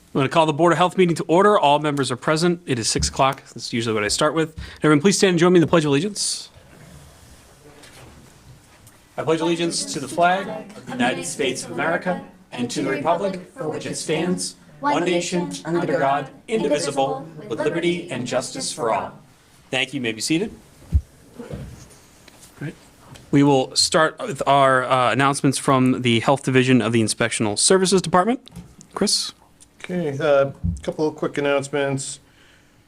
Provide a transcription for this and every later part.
I'm going to call the Board of Health meeting to order. All members are present. It is 6 o'clock. That's usually what I start with. Everyone, please stand and join me in the Pledge of Allegiance. I pledge allegiance to the flag of the United States of America and to the republic for which it stands, one nation, under God, indivisible, with liberty and justice for all. Thank you. You may be seated. Right. We will start with our announcements from the Health Division of the Inspectional Services Department. Chris? Okay, a couple of quick announcements.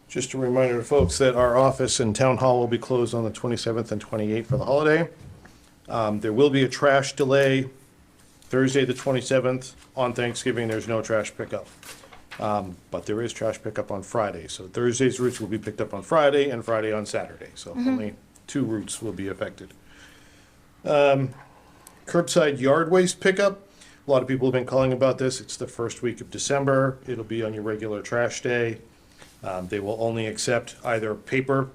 Just a reminder to folks that our office and town hall will be closed on the 27th and 28th for the holiday. There will be a trash delay Thursday, the 27th. On Thanksgiving, there's no trash pickup. But there is trash pickup on Friday. So Thursday's routes will be picked up on Friday and Friday on Saturday. So only 2 routes will be affected. Curbside yard waste pickup. A lot of people have been calling about this. It's the first week of December. It'll be on your regular trash day. They will only accept either paper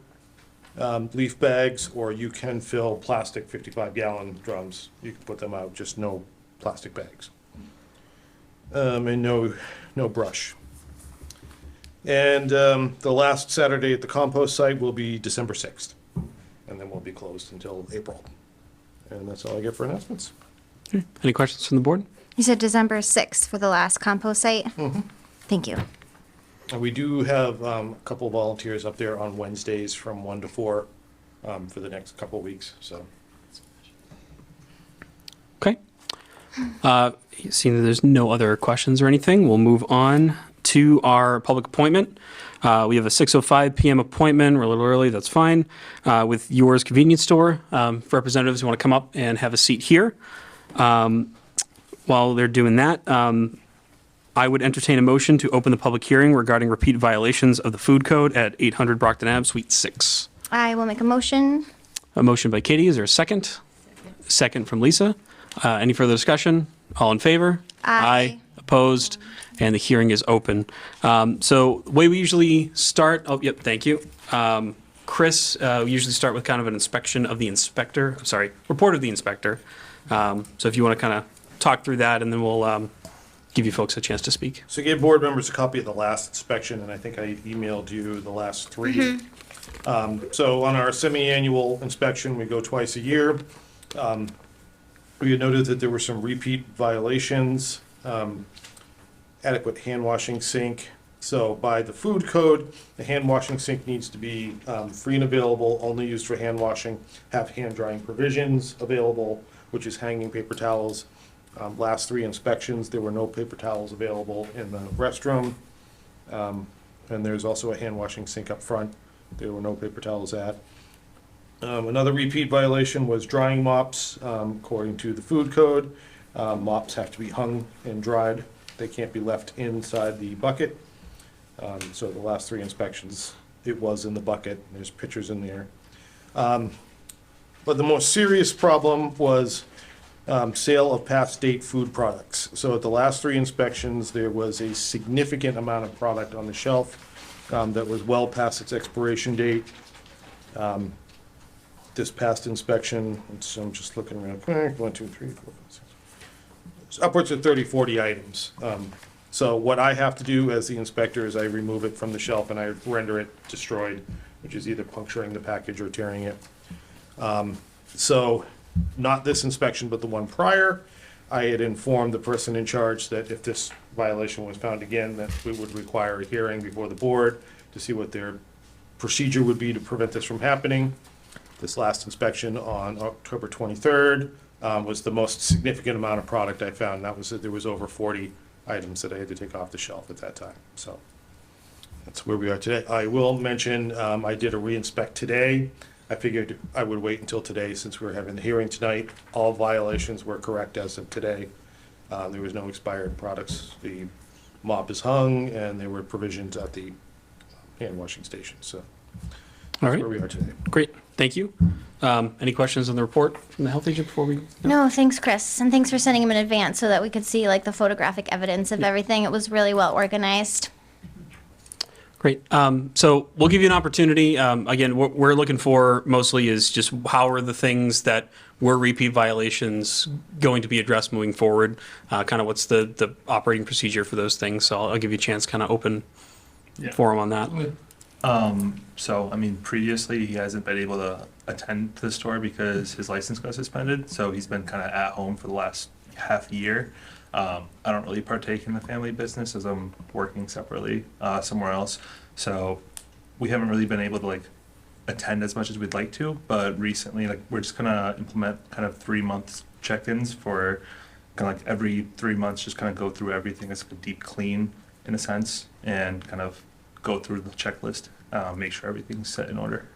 leaf bags, or you can fill plastic 55-gallon drums. You can put them out, just no plastic bags. And no brush. And the last Saturday at the compost site will be December 6th. And then we'll be closed until April. And that's all I get for announcements. Okay. Any questions from the board? You said December 6th for the last compost site? Mm-hmm. Thank you. And we do have a couple of volunteers up there on Wednesdays from 1 to 4 for the next couple of weeks. So. Okay. Seeing that there's no other questions or anything, we'll move on to our public appointment. We have a 6:05 p.m. appointment. We're a little early. That's fine. With Yours Convenience Store. Representatives who want to come up and have a seat here. While they're doing that, I would entertain a motion to open the public hearing regarding repeat violations of the food code at 800 Brockton Ave, Suite 6. I will make a motion. A motion by Katie. Is there a second? Second from Lisa. Any further discussion? All in favor? Aye. Opposed? And the hearing is open. So the way we usually start, oh, yep, thank you. Chris, we usually start with kind of an inspection of the inspector, report of the inspector. So if you want to kind of talk through that, and then we'll give you folks a chance to speak. So I gave board members a copy of the last inspection, and I think I emailed you the last 3. Mm-hmm. So on our semi-annual inspection, we go twice a year. We had noted that there were some repeat violations, adequate hand washing sink. So by the food code, the hand washing sink needs to be free and available, only used for hand washing, have hand drying provisions available, which is hanging paper towels. Last 3 inspections, there were no paper towels available in the restroom. And there's also a hand washing sink up front. There were no paper towels at. Another repeat violation was drying mops. According to the food code, mops have to be hung and dried. They can't be left inside the bucket. So the last 3 inspections, it was in the bucket. There's pictures in there. But the most serious problem was sale of past date food products. So at the last 3 inspections, there was a significant amount of product on the shelf that was well past its expiration date. This past inspection, so I'm just looking around quick, 1, 2, 3, 4, 5, 6. It's upwards of 30, 40 items. So what I have to do as the inspector is I remove it from the shelf and I render it destroyed, which is either puncturing the package or tearing it. So not this inspection, but the one prior, I had informed the person in charge that if this violation was found again, that we would require a hearing before the board to see what their procedure would be to prevent this from happening. This last inspection on October 23rd was the most significant amount of product I found. That was that there was over 40 items that I had to take off the shelf at that time. So that's where we are today. I will mention I did a re-inspect today. I figured I would wait until today since we were having the hearing tonight. All violations were correct as of today. There was no expired products. The mop is hung and there were provisions at the hand washing station. So All right. That's where we are today. Great. Thank you. Any questions on the report from the health agent before we? No, thanks, Chris. And thanks for sending him in advance so that we could see like the photographic evidence of everything. It was really well organized. Great. So we'll give you an opportunity. Again, what we're looking for mostly is just how are the things that were repeat violations going to be addressed moving forward? Kind of what's the operating procedure for those things? So I'll give you a chance, kind of open forum on that. So, I mean, previously he hasn't been able to attend the store because his license got suspended. So he's been kind of at home for the last half year. I don't really partake in the family business as I'm working separately somewhere else. So we haven't really been able to like attend as much as we'd like to. But recently, like we're just gonna implement kind of 3 month check-ins for kind of like every 3 months, just kind of go through everything as a deep clean in a sense, and kind of go through the checklist, make sure everything's set in order.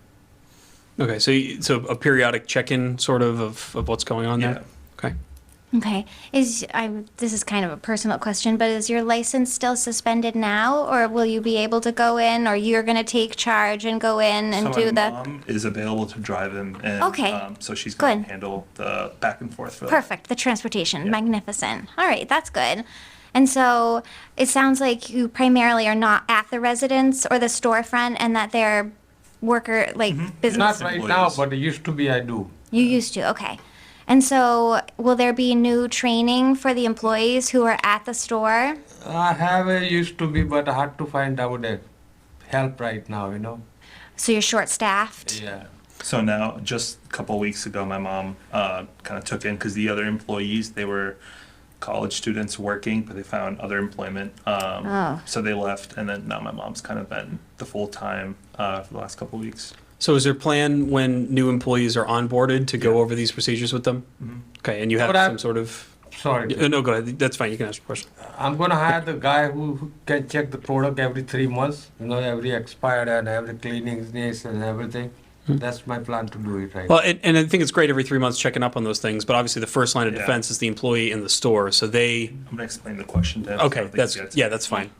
Okay, so a periodic check-in sort of what's going on there? Okay. Okay. This is kind of a personal question, but is your license still suspended now, or will you be able to go in, or you're going to take charge and go in and So do my the? mom is available to drive him, and Okay. so she's gonna Good. handle the back and forth for that. Perfect. The transportation. Yeah. Magnificent. All right, that's good. And so it sounds like you primarily are not at the residence or the storefront, and that they're worker like business. Not right now, but it used to be I do. You used to, okay. And so will there be new training for the employees who are at the store? I have a used to be, but hard to find out help right now, you know. So you're short-staffed? Yeah. So now, just a couple weeks ago, my mom kind of took in, because the other employees, they were college students working, but they found other employment. Oh. So they left, and then now my mom's kind of been the full-time for the last couple weeks. So is there a plan when new employees are onboarded to go over these procedures with them? Okay, and you have But some sort of, Sorry. no, go ahead. That's fine. You can ask your question. I'm gonna hire the guy who can check the product every 3 months, you know, every expired and every cleanliness and everything. That's my plan to do it right. Well, and I think it's great every 3 months checking up on those things, but obviously the first line of Yeah. defense is the employee in the store, so they, I'm gonna explain the question to him. okay, that's fine.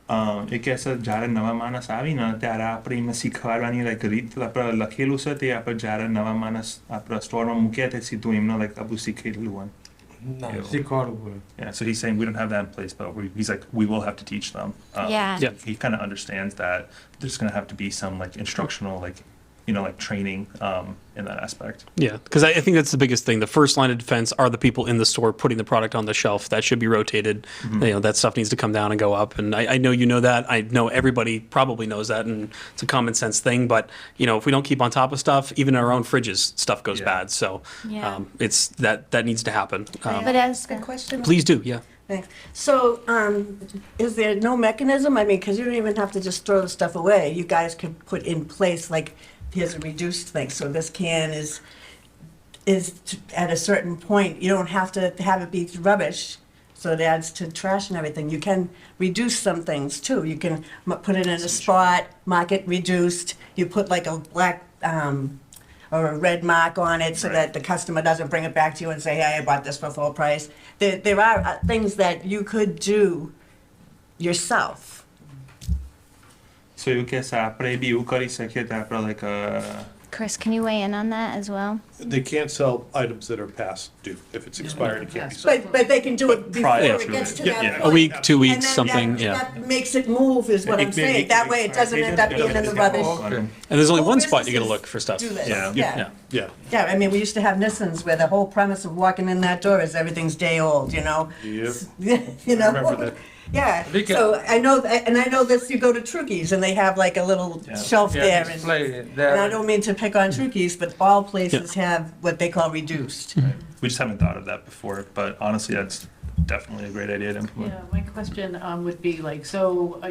એ કે sir જ્યારે નવા માણસ આવી ને ત્યારે આપણે એમને શીખવાડવાની like રીત આપણે લખેલું છે તે આપણે જ્યારે નવા માણસ આપણે સ્ટોરમાં મૂક્યા તે સીધું એમને લાઈક આપણું શીખેલું હોય. No, Yeah. શીખવાડવું. Yeah, so he's saying we don't have that in place, but he's like, we will have to teach them. Yeah. Yeah. He kind of understands that there's going to have to be some like instructional, like, you know, like training in that aspect. Yeah, because I think that's the biggest thing. The first line of defense are the people in the store putting the product on the shelf. That should be rotated. You know, that stuff needs to come down and go up. And I know you know that. I know everybody probably knows that, and it's a common sense thing. But you know, if we don't keep on top of stuff, even in our own fridges, stuff goes Yeah. bad. So Yeah. it's that needs to happen. But as Good question. Please do. Yeah. Thanks. So, is there no mechanism? I mean, because you don't even have to just throw the stuff away. You guys could put in place, like, here's a reduced thing. So this can at a certain point, you don't have to have it be rubbish. So it adds to trash and everything. You can reduce some things too. You can put it in a spot, mark it reduced. You put like a black or a red mark on it so Right. that the customer doesn't bring it back to you and say, hey, I bought this for full price. There are things that you could do yourself. So you can say, આપણે બી એવું કરી શકીએ કે આપણે like Chris, can you weigh in on that as well? They can't sell items that are past due. If it's expired, it can't be sold. But they can do it before Prior it to gets it. to Yeah, that yeah. point. A week, 2 weeks, And then something. that, Yeah. that makes it move is what I'm saying. That way it doesn't end up being in the rubbish. Okay. And there's only All one spot you got to businesses look for stuff. Do this. Yeah. Yeah. Yeah. Yeah. I mean, we used to have Nissans where the whole premise of walking in that door is everything's day old, you know? Yep. You know? Remember that. Yeah, We can- so I know, and I know this, you go to Trukey's and they have like a little Yeah. shelf Yeah, there. display And I there. don't mean to pick on Trukey's, but all places have what they call reduced. we just haven't thought of that before, but honestly, that's definitely a great idea to implement. Yeah, my question would be like, so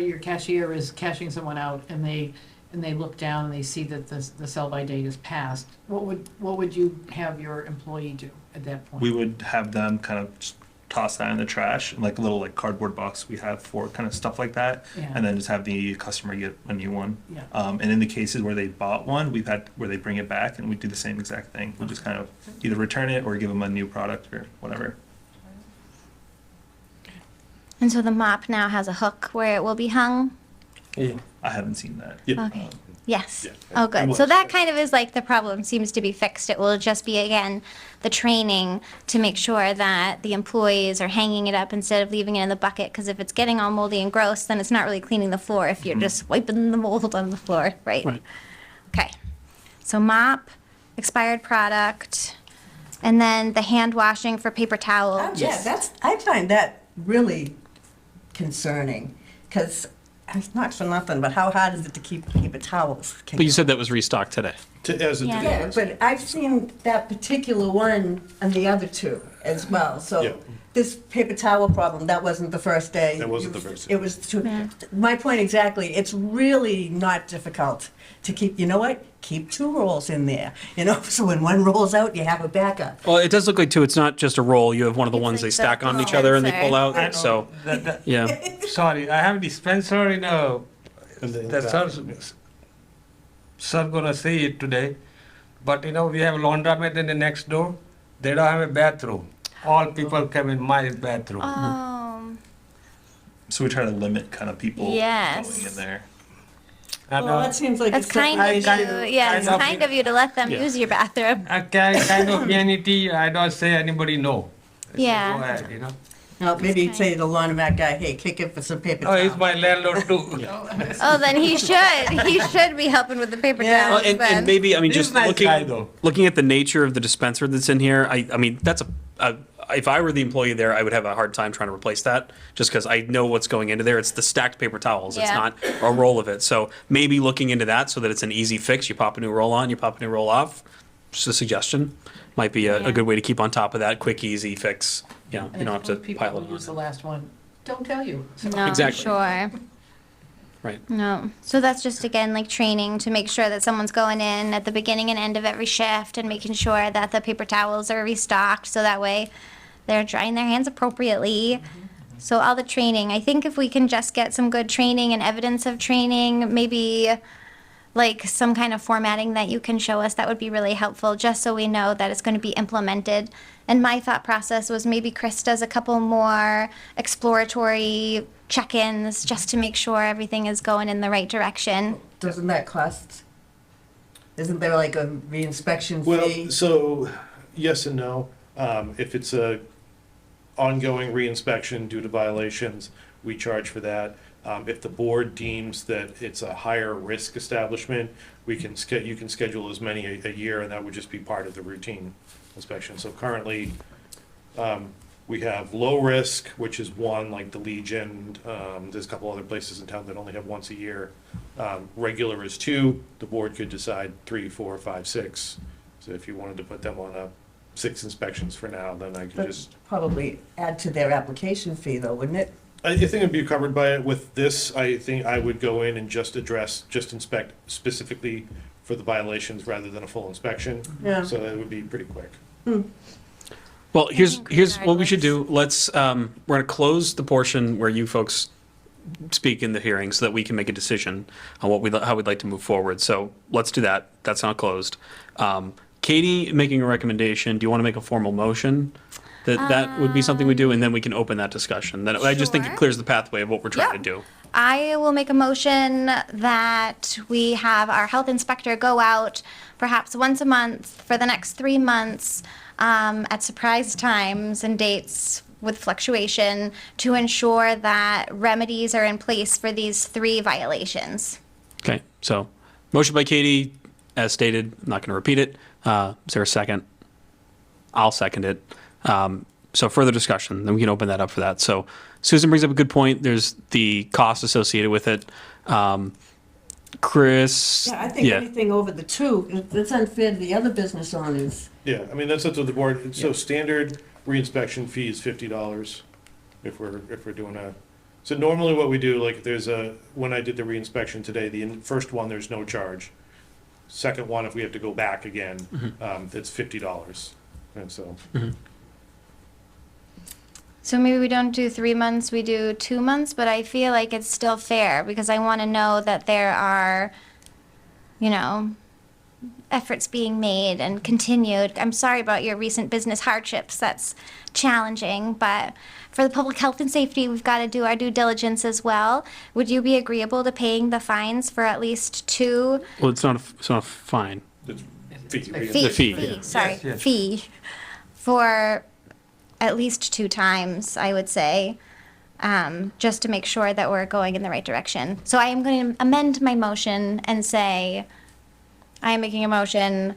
your cashier is cashing someone out and they look down and they see that the sell-by date is passed. What would you have your employee do at that point? We would have them kind of just toss that in the trash, in like a little like cardboard box we have for kind of stuff like that, Yeah. and then just have the customer get a new one. Yeah. And in the cases where they bought one, we've had where they bring it back and we do the same exact thing. We just kind of either return it or give them a new product or whatever. And so the mop now has a hook where it will be hung? Yeah. I haven't seen that. Yeah. Okay. Yes. Yeah, Oh, it good. was. So that kind of is like the problem seems to be fixed. It will just be, again, the training to make sure that the employees are hanging it up instead of leaving it in the bucket. Because if it's getting all moldy and gross, then it's not really cleaning the floor if you're just wiping the mold on the floor, right? Right. Okay. So mop, expired product, and then the hand washing for paper towels. Yeah, I find that really concerning, because it's not for nothing, but how hard is it to keep paper towels? But you said that was restocked today. As of Yeah. today. Yeah, but I've seen that particular one and the other two as well, Yeah. so this paper towel problem, that wasn't the first day. That wasn't the first day. It was two, my point exactly, it's really not difficult to keep, you know what? Keep 2 rolls in there, so when one rolls out, you have a backup. Well, it does look like too, it's not just a roll. You have one of the It's ones like they the stack on each other and they pull dispenser. out, so, That- yeah. Sorry, I have dispenser in a, And then that sir gonna see it today. But we have laundromat in the next door. They don't have a bathroom. All people come in my bathroom. So we try to limit kind of people Yes. going in there. And, Well, that seems like. That's it's kind something of I you, should- yeah, it's kind of- kind of you to let them Yeah. use your bathroom. I kind of pianity, I don't say anybody no. I say, Yeah. Go ahead. No, maybe you'd say to the laundromat guy, hey, kick it for some paper Oh, he's towels. my landlord too. Oh, then he should be helping with the paper Yeah. Well, towels and then. maybe, I mean, He's just a nice guy, looking, though. looking at the nature of the dispenser that's in here, I mean, that's if I were the employee there, I would have a hard time trying to replace that, just because I know what's going into there. It's the stacked paper towels. It's Yeah. not a roll of it. So maybe looking into that so that it's an easy fix. You pop a new roll on, you pop a new roll off. Just a suggestion. Might be Yeah. a good way to keep on top of that. Quick, easy fix. You know, And you don't have to people pile it who use the on. last one, don't tell you. So- No, Exactly. sure. Right. No. So that's just, again, like training to make sure that someone's going in at the beginning and end of every shift and making sure that the paper towels are restocked so that way they're drying their hands appropriately. So all the training, I think if we can just get some good training and evidence of training, maybe like some kind of formatting that you can show us, that would be really helpful, just so we know that it's going to be implemented. And my thought process was maybe Chris does a couple more exploratory check-ins just to make sure everything is going in the right direction. Doesn't that cost? Isn't there like a reinspection Well, fee? so, yes and no. If it's a ongoing reinspection due to violations, we charge for that. If the board deems that it's a higher risk establishment, you can schedule as many a year, and that would just be part of the routine inspection. So currently, we have low risk, which is one, like the Legion. There's a couple other places in town that only have once a year. Regular is 2. The board could decide 3, 4, 5, 6. So if you wanted to put them on 6 inspections for now, then I could But just. probably add to their application fee though, wouldn't it? I think it'd be covered by it. With this, I think I would go in and just inspect specifically for the violations rather than a full inspection. Yeah. So it would be pretty quick. Well, here's think what we should do. Let's we're going to close the portion where you folks speak in the hearing so that we can make a decision on how we'd like to move forward. So let's do that. That's not closed. Katie making a recommendation. Do you want to make a formal motion? That would be something we do, and then we can open that discussion. Then I just think it Sure. clears the pathway of what we're trying Yep. to do. I will make a motion that we have our health inspector go out perhaps once a month for the next 3 months at surprise times and dates with fluctuation to ensure that remedies are in place for these 3 violations. Okay, so motion by Katie, as stated. I'm not going to repeat it. Is there a second? I'll second it. So further discussion, then we can open that up for that. So Susan brings up a good point. There's the cost associated with it. Chris? Yeah, I think anything over the 2, it's unfair to the other business owners. Yeah, I mean, that's up to the board. So standard reinspection fee is $50 if we're doing a. So normally what we do, like when I did the reinspection today, the first one, there's no charge. Second one, if we have to go back again, it's $50. And so, So maybe we don't do 3 months, we do 2 months, but I feel like it's still fair because I want to know that there are, efforts being made and continued. I'm sorry about your recent business hardships. That's challenging, but for the public health and safety, we've got to do our due diligence as well. Would you be agreeable to paying the fines for at least two Well, it's not a fine. fee? The fee, yeah. Sorry, Yes, yes. fee for at least 2 times, I would say, just to make sure that we're going in the right direction. So I am going to amend my motion and say, I am making a motion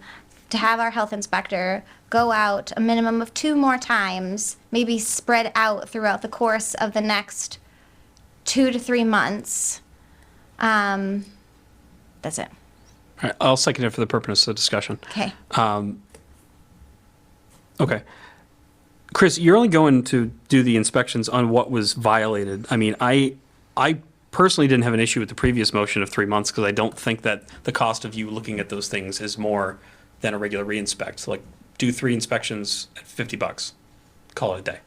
to have our health inspector go out a minimum of 2 more times, maybe spread out throughout the course of the next 2 to 3 months. That's it. All right, I'll second it for the purpose of discussion. Okay. Okay. Chris, you're only going to do the inspections on what was violated. I mean, I personally didn't have an issue with the previous motion of 3 months because I don't think that the cost of you looking at those things is more than a regular re-inspect. Like, do 3 inspections at $50. Call it a day.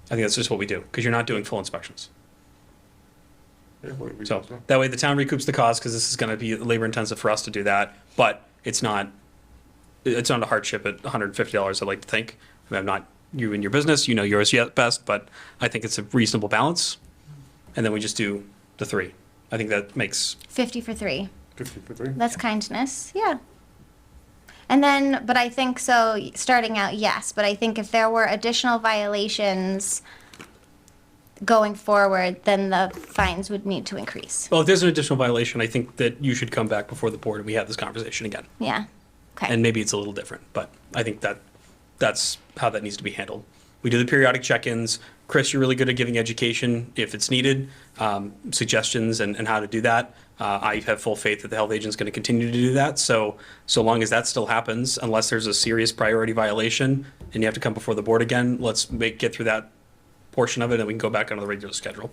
I think that's just what we do because you're not doing full inspections. So that way the town recoups the cost because this is going to be labor intensive for us to do that, but it's not a hardship at $150, I'd like to think. I mean, I'm not you and your business, you know yours yet best, but I think it's a reasonable balance. And then we just do the 3. I think that makes 50 for 3. 50 for 3? That's kindness, yeah. And then, but I think so, starting out, yes, but I think if there were additional violations going forward, then the fines would need to increase. well, if there's an additional violation, I think that you should come back before the board and we have this conversation again. Yeah, okay. And maybe it's a little different, but I think that's how that needs to be handled. We do the periodic check-ins. Chris, you're really good at giving education if it's needed, suggestions and how to do that. I have full faith that the health agent's going to continue to do that. So long as that still happens, unless there's a serious priority violation and you have to come before the board again, let's get through that portion of it and we can go back onto the regular schedule.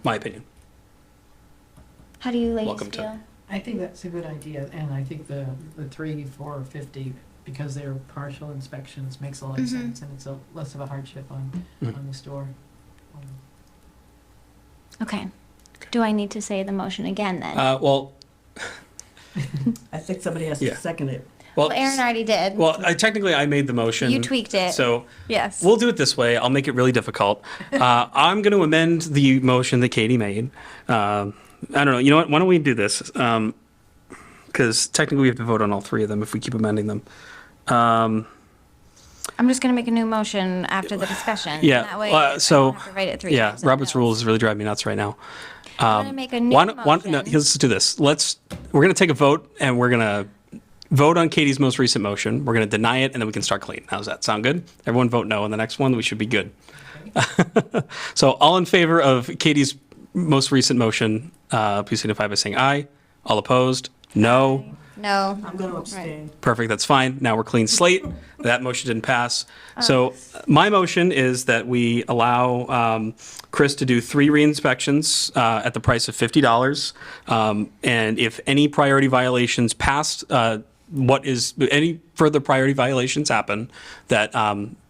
My opinion. How do you ladies Welcome to- feel? I think that's a good idea, and I think the 3, 4, 50, because they're partial inspections, makes a lot of sense, and it's less of a hardship on the store. Okay. Do I need to say the motion again then? Well, I think somebody has Yeah. to second it. Well, Aaron already did. Well, technically, I made the motion. You tweaked it. So Yes. we'll do it this way. I'll make it really difficult. I'm going to amend the motion that Katie made. I don't know. You know what? Why don't we do this? Because technically, we have to vote on all 3 of them if we keep amending them. I'm just going to make a new motion after the discussion. Yeah, That way so, I don't have to write it 3 Yeah, times in Robert's notes. rules is really driving me nuts right now. I'm going to make a new No, motion. let's do this. We're going to take a vote and we're going to vote on Katie's most recent motion. We're going to deny it and then we can start clean. How's that? Sound good? Everyone vote no on the next one. We should be good. So all in favor of Katie's most recent motion, please signify by saying aye. All opposed? No. No. I'm going to abstain. Perfect, that's fine. Now we're clean slate. That motion didn't pass. So my motion is that we allow Chris to do 3 re-inspections at the price of $50. And if any priority violations past any further priority violations happen, that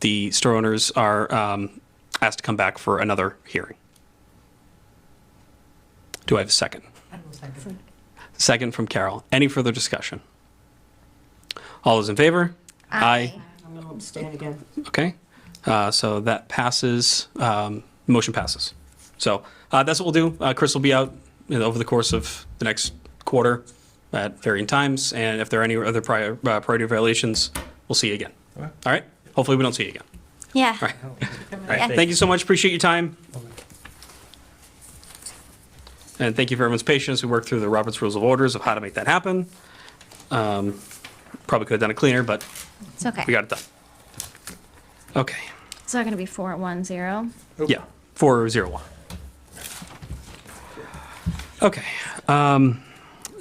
the store owners are asked to come back for another hearing. Do I have a second? I will second. Second from Carol. Any further discussion? All those in favor? Aye. I'm going to abstain again. Okay. So that passes, motion passes. So that's what we'll do. Chris will be out over the course of the next quarter at varying times. And if there are any other priority violations, we'll see you again. Okay. All right? Hopefully we don't see you again. Yeah. All right. All right. Yeah. Thank you so much. Appreciate your time. And thank you for everyone's patience. We worked through the Robert's Rules of Orders of how to make that happen. Probably could have done it cleaner, but It's okay. we got it done. Okay. It's not going to be 4-1-0. Yeah, 401. Okay.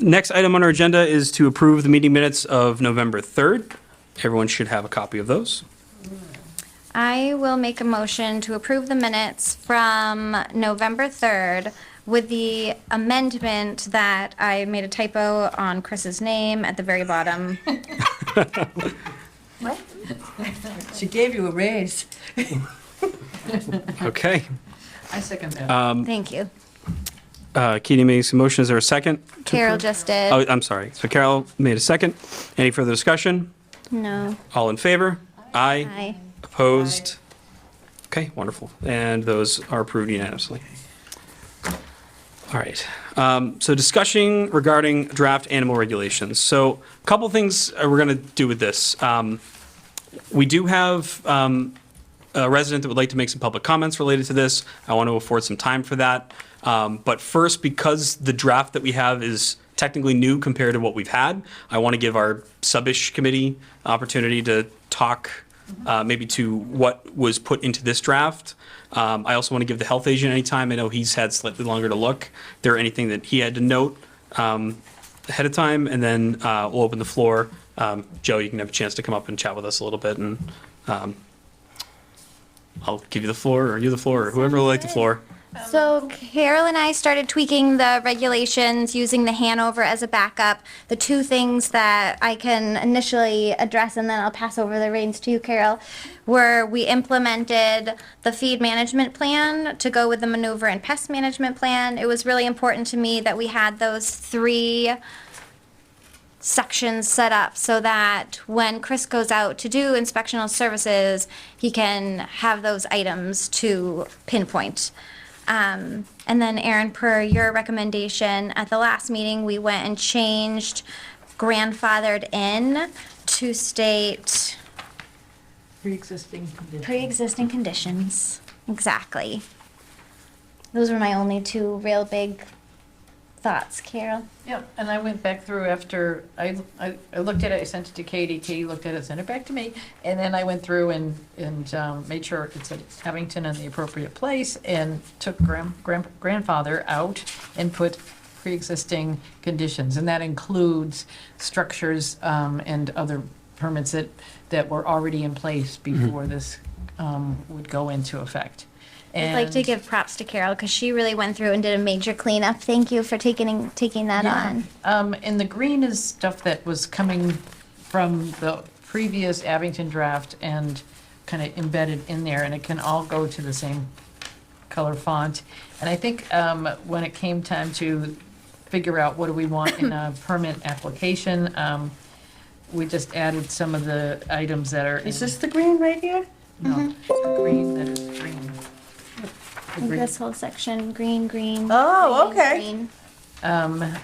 Next item on our agenda is to approve the meeting minutes of November 3rd. Everyone should have a copy of those. I will make a motion to approve the minutes from November 3rd with the amendment that I made a typo on Chris's name at the very bottom. What? She gave you a raise. Okay. I second that. Thank you. Katie makes a motion. Is there a second? Carol just did. Oh, I'm sorry. So Carol made a second. Any further discussion? No. All in favor? Aye. Aye. Opposed? Okay, wonderful. And those are approved unanimously. All right. So discussion regarding draft animal regulations. So a couple things we're going to do with this. We do have a resident that would like to make some public comments related to this. I want to afford some time for that. But first, because the draft that we have is technically new compared to what we've had, I want to give our sub-ish committee opportunity to talk maybe to what was put into this draft. I also want to give the health agent any time. I know he's had slightly longer to look. If there anything that he had to note ahead of time, and then we'll open the floor. Joe, you can have a chance to come up and chat with us a little bit, and I'll give you the floor, or you the floor, or whoever will like the floor. So Carol and I started tweaking the regulations using the Hanover as a backup. The two things that I can initially address, and then I'll pass over the reins to you, Carol, were we implemented the feed management plan to go with the maneuver and pest management plan. It was really important to me that we had those three sections set up so that when Chris goes out to do inspectional services, he can have those items to pinpoint. And then Aaron, per your recommendation, at the last meeting, we went and changed grandfathered in to state Pre-existing condition. pre-existing conditions. Exactly. Those were my only two real big thoughts, Carol. Yep, and I went back through after, I looked at it, I sent it to Katie, Katie looked at it, sent it back to me, and then I went through and made sure it said Abington in the appropriate place, and took grandfather out and put pre-existing conditions, and that includes structures and other permits that were already in place before this would go into effect. I'd like to give props to Carol because she really went through and did a major cleanup. Thank you for taking that on. And the green is stuff that was coming from the previous Abington draft and kind of embedded in there, and it can all go to the same color font. And I think when it came time to figure out what do we want in a permit application, we just added some of the items that are in. Is this the green right here? No, the green, that is green. The green. This whole section, green, green. Oh, green, okay. green.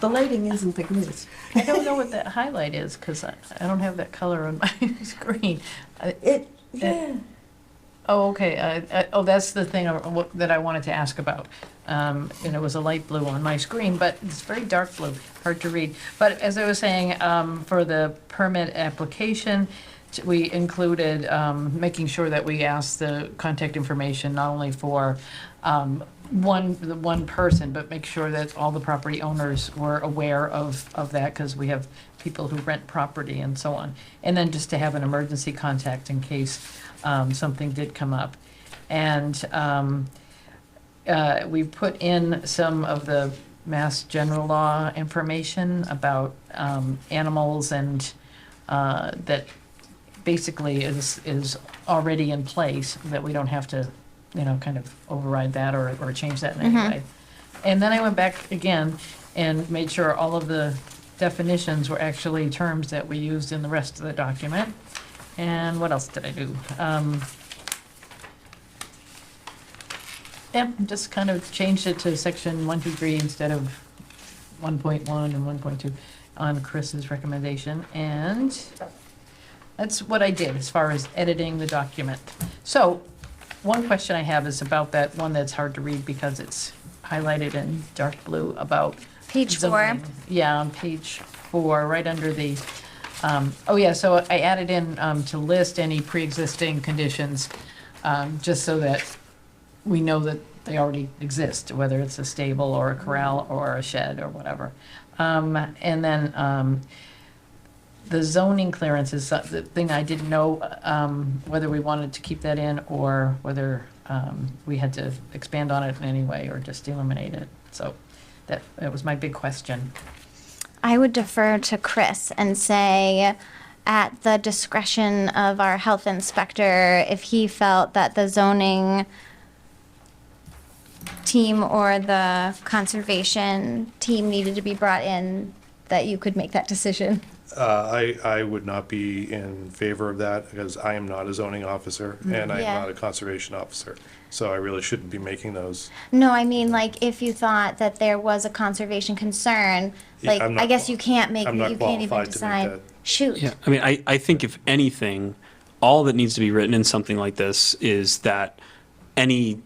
The lighting isn't the greatest. I don't know what that highlight is, because I don't have that color on my screen. Yeah. Oh, okay. That's the thing that I wanted to ask about. And it was a light blue on my screen, but it's very dark blue, hard to read. But as I was saying, for the permit application, we included making sure that we asked the contact information not only for the one person, but make sure that all the property owners were aware of that, because we have people who rent property and so on. And then just to have an emergency contact in case something did come up. And we put in some of the Mass General Law information about animals, and that basically is already in place, that we don't have to, kind of override that or change that in any way. And then I went back again and made sure all of the definitions were actually terms that we used in the rest of the document. And what else did I do? Yeah, just kind of changed it to section 123 instead of 1.1 and 1.2 on Chris's recommendation. And that's what I did as far as editing the document. So one question I have is about that one that's hard to read because it's highlighted in dark blue about Page 4. zoning. Yeah, on page 4, right under the, so I added in to list any pre-existing conditions, just so that we know that they already exist, whether it's a stable or a corral or a shed or whatever. And then the zoning clearance is the thing I didn't know whether we wanted to keep that in or whether we had to expand on it in any way or just eliminate it. So that was my big question. I would defer to Chris and say, at the discretion of our health inspector, if he felt that the zoning team or the conservation team needed to be brought in, that you could make that decision? I would not be in favor of that because I am not a zoning officer and I am Yeah. not a conservation officer. So I really shouldn't be making those. No, I mean, like, if you thought that there was a conservation concern, Yeah, like, I'm not I guess you can't make, I'm not you can't even qualified to make decide. that. Shoot. Yeah, I mean, I think if anything, all that needs to be written in something like this is that any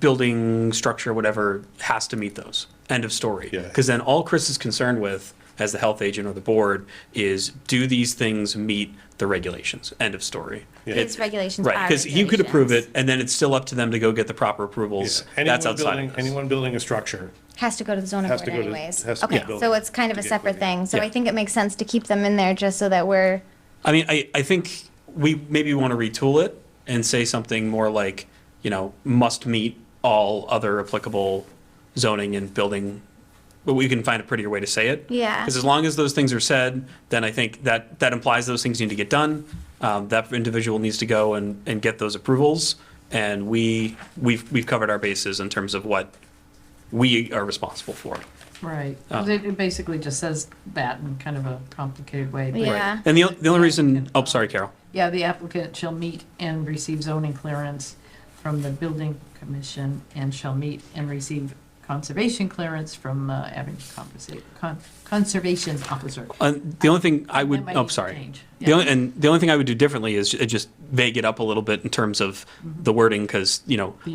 building, structure, whatever, has to meet those. End of story. Yeah. Because then all Chris is concerned with, as the health agent or the board, is do these things meet the regulations? End of story. Yeah. These regulations Right, are because he could approve it, regulations. and then it's still up to them to go get the proper approvals. Yeah. That's Anyone outside building- of this. Anyone building a structure, Has to go to the zoning Has board to go to- anyways. has to be Okay, built so it's kind of to a get separate moving. thing. So Yeah. I think it makes sense to keep them in there just so that we're, I mean, I think we maybe want to retool it and say something more like, must meet all other applicable zoning and building, but we can find a prettier way to say it. Yeah. Because as long as those things are said, then I think that implies those things need to get done. That individual needs to go and get those approvals. And we've covered our bases in terms of what we are responsible for. Right. 'Cause it basically just says that in kind of a complicated way. but- Yeah. And the only reason, oh, sorry, Carol. Yeah, the applicant shall meet and receive zoning clearance from the building commission and shall meet and receive conservation clearance from Abington Conservation Officer. The only thing I would, That might oh, need to sorry. change. The Yeah. the only thing I would do differently is just vague it up a little bit in terms of the wording, because,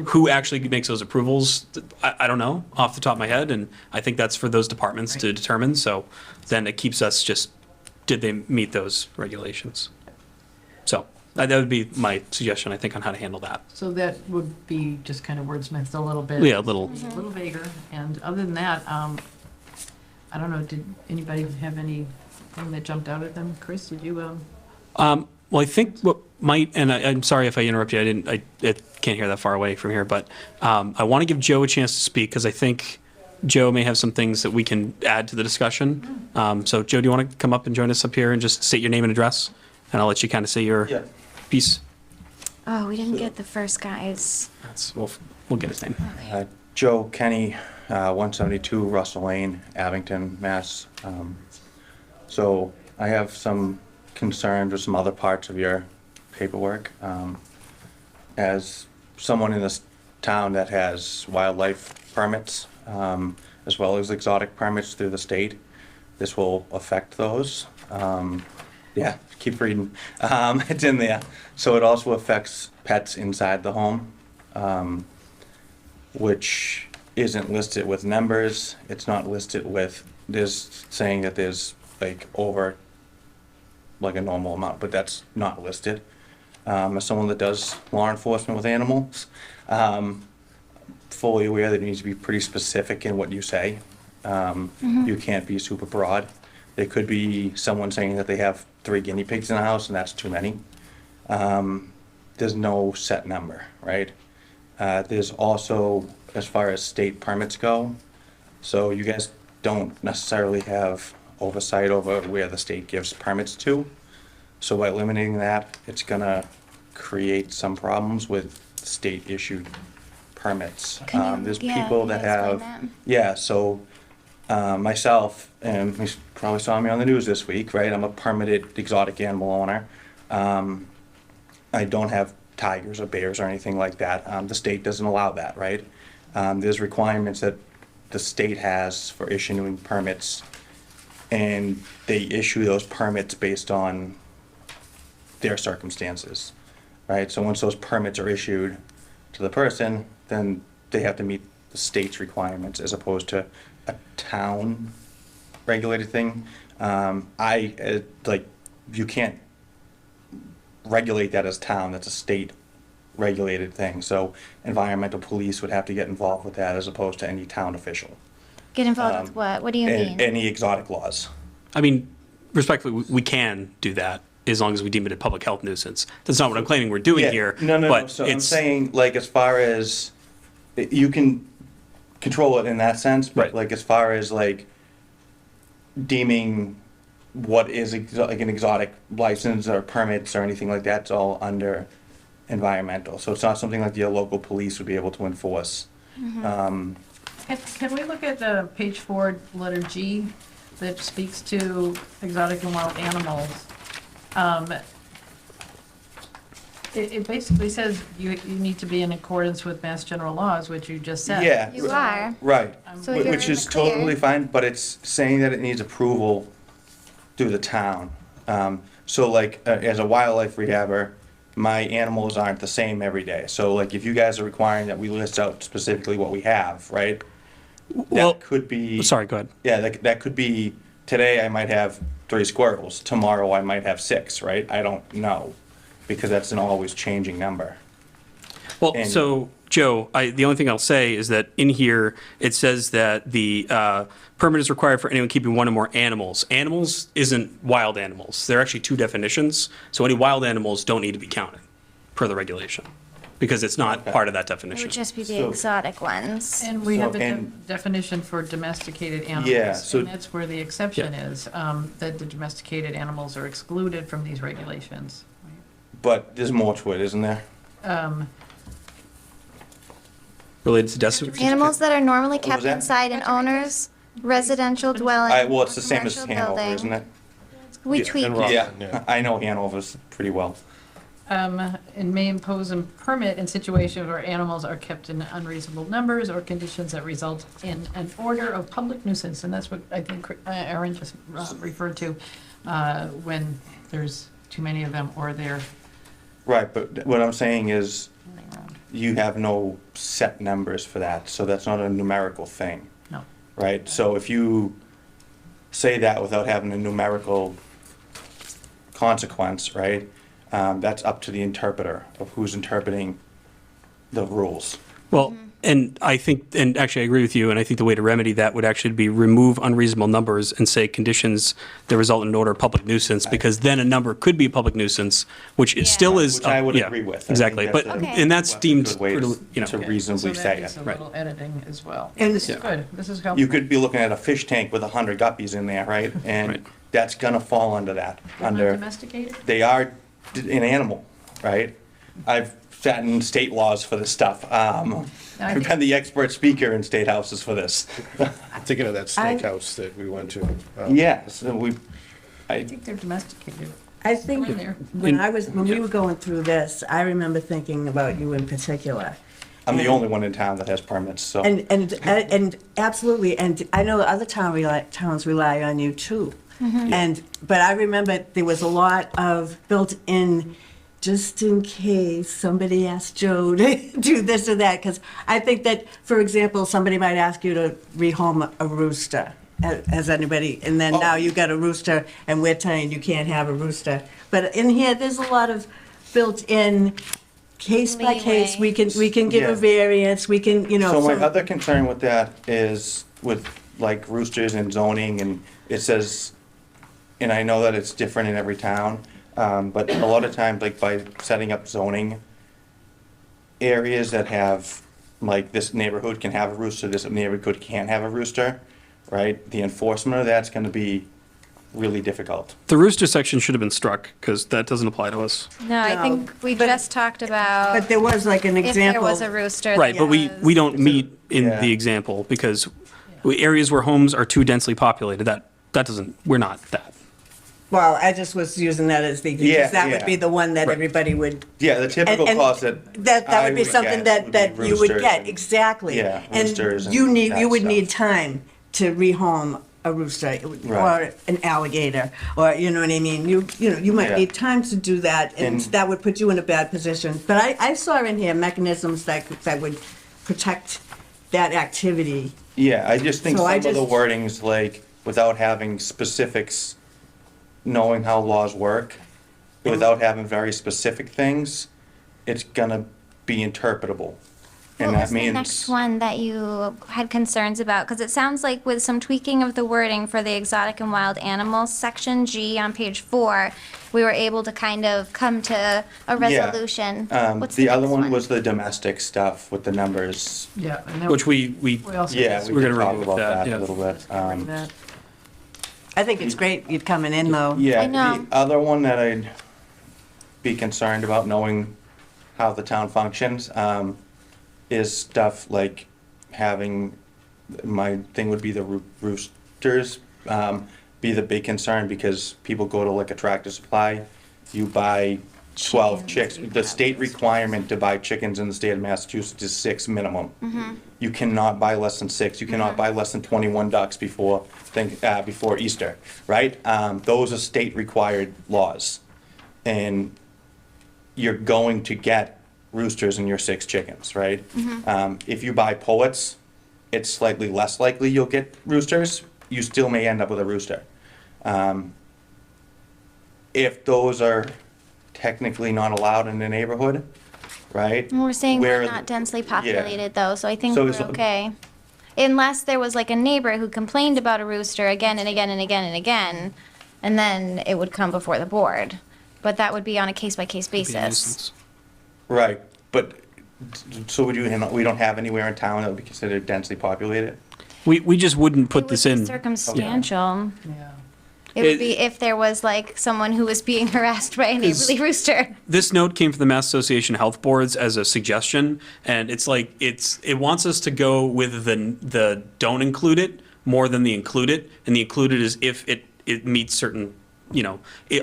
who actually makes those approvals, I don't know off the top of my head, and I think that's for those departments to Right. determine, so then it keeps us just, did they meet those regulations? So, that would be my suggestion, I think, on how to handle that. So that would be just kind of wordsmithed a little bit. Yeah, a little, A little vaguer, and other than that, I don't know, did anybody have anything that jumped out at them? Chris, did you, well, I think what might, and I'm sorry if I interrupt you, I can't hear that far away from here, but I want to give Joe a chance to speak, because I think Joe may have some things that we can add to the discussion. So Joe, do you want to come up and join us up here and just state your name and address? And I'll let you kind of say your Yeah. piece. oh, we didn't get the first guy's. We'll get his name. Joe Kenny, 172 Russell Lane, Abington, Mass. So I have some concerns with some other parts of your paperwork. As someone in this town that has wildlife permits, as well as exotic permits through the state, this will affect those. Yeah, keep reading. It's in there. So it also affects pets inside the home, which isn't listed with numbers. It's not listed with, there's saying that there's like over like a normal amount, but that's not listed. As someone that does law enforcement with animals, fully aware that it needs to be pretty specific in what you say. You can't be super broad. There could be someone saying that they have 3 guinea pigs in the house and that's too many. There's no set number, right? There's also, as far as state permits go, so you guys don't necessarily have oversight over where the state gives permits to. So by eliminating that, it's gonna create some problems with state issued permits. Can you- There's yeah, people can that you explain have, that? yeah, so myself, and you probably saw me on the news this week, right? I'm a permitted exotic animal owner. I don't have tigers or bears or anything like that. The state doesn't allow that, right? There's requirements that the state has for issuing permits, and they issue those permits based on their circumstances, right? So once those permits are issued to the person, then they have to meet the state's requirements as opposed to a town regulated thing. You can't regulate that as town, that's a state regulated thing. So environmental police would have to get involved with that as opposed to any town official. Get involved with what? What do you mean? Any exotic laws. I mean, respectfully, we can do that as long as we deem it a public health nuisance. That's not what I'm claiming we're doing Yeah, here. No, but so I'm it's- saying, like, as far as, you can control it in that sense, but Right. like, as far as like deeming what is like an exotic license or permits or anything like that, it's all under environmental. So it's not something like your local police would be able to enforce. Can we look at page 4, letter G, that speaks to exotic and wild animals? It basically says you need to be in accordance with Mass General laws, which you just said. Yeah. You are. Right, So you're which in is the clear. totally fine, but it's saying that it needs approval through the town. So like, as a wildlife rehabber, my animals aren't the same every day. So like, if you guys are requiring that we list out specifically what we have, right? Well, That could be. sorry, go ahead. Yeah, that could be, today I might have 3 squirrels, tomorrow I might have 6, right? I don't know, because that's an always changing number. Well, And- so, Joe, the only thing I'll say is that in here, it says that the permit is required for anyone keeping one or more animals. Animals isn't wild animals. There are actually 2 definitions, so any wild animals don't need to be counted, per the regulation, because it's not Okay. part of that It would definition. just be the So- exotic ones. And we have a and- definition for domesticated Yeah, animals. so- And that's where the exception is, that the domesticated animals are excluded from these regulations. But there's more to it, isn't there? Related to decimal. Animals that are normally What was kept that? inside an owner's residential dwelling. Well, it's the or same as commercial Hanover, building. isn't it? We Yeah, tweaked and it. Rockland, Yeah, yeah. I know Hanover's pretty well. And may impose a permit in situations where animals are kept in unreasonable numbers or conditions that result in an order of public nuisance. And that's what I think Aaron just referred to, when there's too many of them or they're Right, but what I'm saying is, running around. you have no set numbers for that, so that's not a numerical thing, No. right? So if you say that without having a numerical consequence, right, that's up to the interpreter of who's interpreting the rules. Well, and I think, and actually I agree with you, and I think the way to remedy that would actually be remove unreasonable numbers and say conditions that result in an order of public nuisance, because then a number could be a public nuisance, which it Yeah. still is. Which I would yeah, agree with. I think Exactly, that's but, a- Okay. and that's a deemed, good way you to know, So reasonably that say needs it. a right. little editing as well. And- This is good, this is helpful. You could be looking at a fish tank with 100 guppies in there, right? Right. And that's gonna fall under that, They're not under, domesticated? they are an animal, right? I've sat in state laws for this stuff. I I've think- been the expert speaker in state houses for this. I'm thinking of that steakhouse that we went to. Yeah, so I think they're domesticated. I think Come in there. when we were going through this, I remember thinking about you in particular. I'm the only one in town that has permits, so. And absolutely, and I know other towns rely on you too. But I remember there was a lot of built-in, just in case somebody asked Joe to do this or that, because I think that, for example, somebody might ask you to rehome a rooster. Has anybody, and then now you got a rooster, and we're telling you can't have a rooster. But in here, there's a lot of built-in, case by case, we can give Yeah. a variance, we can, you know. So my some- other concern with that is with like roosters and zoning, and it says, and I know that it's different in every town, but a lot of times, like by setting up zoning areas that have, like this neighborhood can have a rooster, this neighborhood can't have a rooster, right? The enforcement of that's gonna be really difficult. The rooster section should have been struck, because that doesn't apply to us. No, I No, think we but- just talked about But there was like an if example. there was a rooster. Right, that but we was- don't meet in Yeah. the example, because areas where homes are too densely populated, that doesn't, we're not that. Well, I just was using that as the, Yeah, because that would yeah. be the one that Right. everybody would. Yeah, the typical and cost that. That I would be something that get would be you would roosters get, and- exactly. Yeah, And roosters and you that would stuff. need time to rehome a rooster or Right. an alligator, or, you know what I mean? You might Yeah. need time to do that, and And- that would put you in a bad position. But I saw in here mechanisms that would protect that activity. Yeah, I just think So some I of the just- wordings, like, without having specifics, knowing how laws work, without having very specific things, it's gonna be interpretable. And What that was the means. next one that you had concerns about? Because it sounds like with some tweaking of the wording for the exotic and wild animals, section G on page 4, we were able to kind of come to a Yeah. resolution. What's The other next one was the domestic stuff with the numbers. Yeah. and then Which we We also. Yeah, we We're can gonna talk remove about that, that yeah. a little bit. Bring that. I think it's great you coming in, though. Yeah, I know. the other one that I'd be concerned about knowing how the town functions, is stuff like having, my thing would be the roosters, be the big concern, because people go to like a Tractor Supply, you buy 12 chicks. The state requirement to buy chickens in the state of Massachusetts is 6 minimum. You cannot buy less than 6. You cannot buy less than 21 ducks before Easter, right? Those are state required laws. And you're going to get roosters in your 6 chickens, right? If you buy pullets, it's slightly less likely you'll get roosters. You still may end up with a rooster. If those are technically not allowed in the neighborhood, right? We're saying we're where- not densely yeah. populated though, so I think So we're it's- okay. Unless there was like a neighbor who complained about a rooster again and again and again and again, and then it would come before the board. But that would be on a case-by-case Be a basis. nuisance. Right, but, so we don't have anywhere in town that would be considered densely populated? We just wouldn't put It this would be in. circumstantial. Yeah. It would It- be if there was like someone who was being harassed by a neighborly rooster. This note came from the Mass Association of Health Boards as a suggestion, and it's like, it wants us to go with the don't include it more than the include it, and the include it is if it meets certain,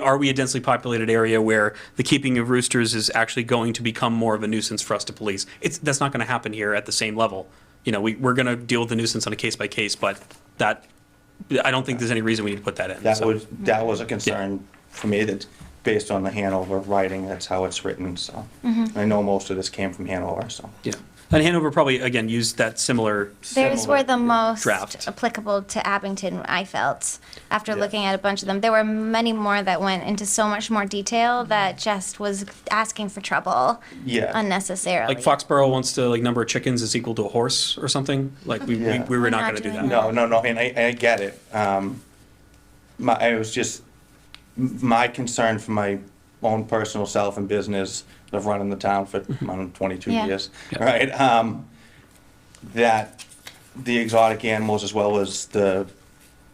are we a densely populated area where the keeping of roosters is actually going to become more of a nuisance for us to police? That's not gonna happen here at the same level. We're gonna deal with the nuisance on a case by case, but I don't think there's any reason we need to put that in. That so. was a concern for me, that's based on the Hanover writing, that's how it's written, so. I know most of this came from Hanover, so. Yeah. And Hanover probably, again, used that similar, Theirs Similar, were the most Draft. applicable to Abington, I felt, after Yeah. looking at a bunch of them. There were many more that went into so much more detail that just was asking for trouble Yeah, unnecessarily. like Foxborough wants to, like, number of chickens is equal to a horse or something. Like, we Yeah. were We're not not gonna do doing that. that. no, and I get it. It was just, my concern for my own personal self and business of running the town for, 22 Yeah. years, Yeah. right? That the exotic animals as well as the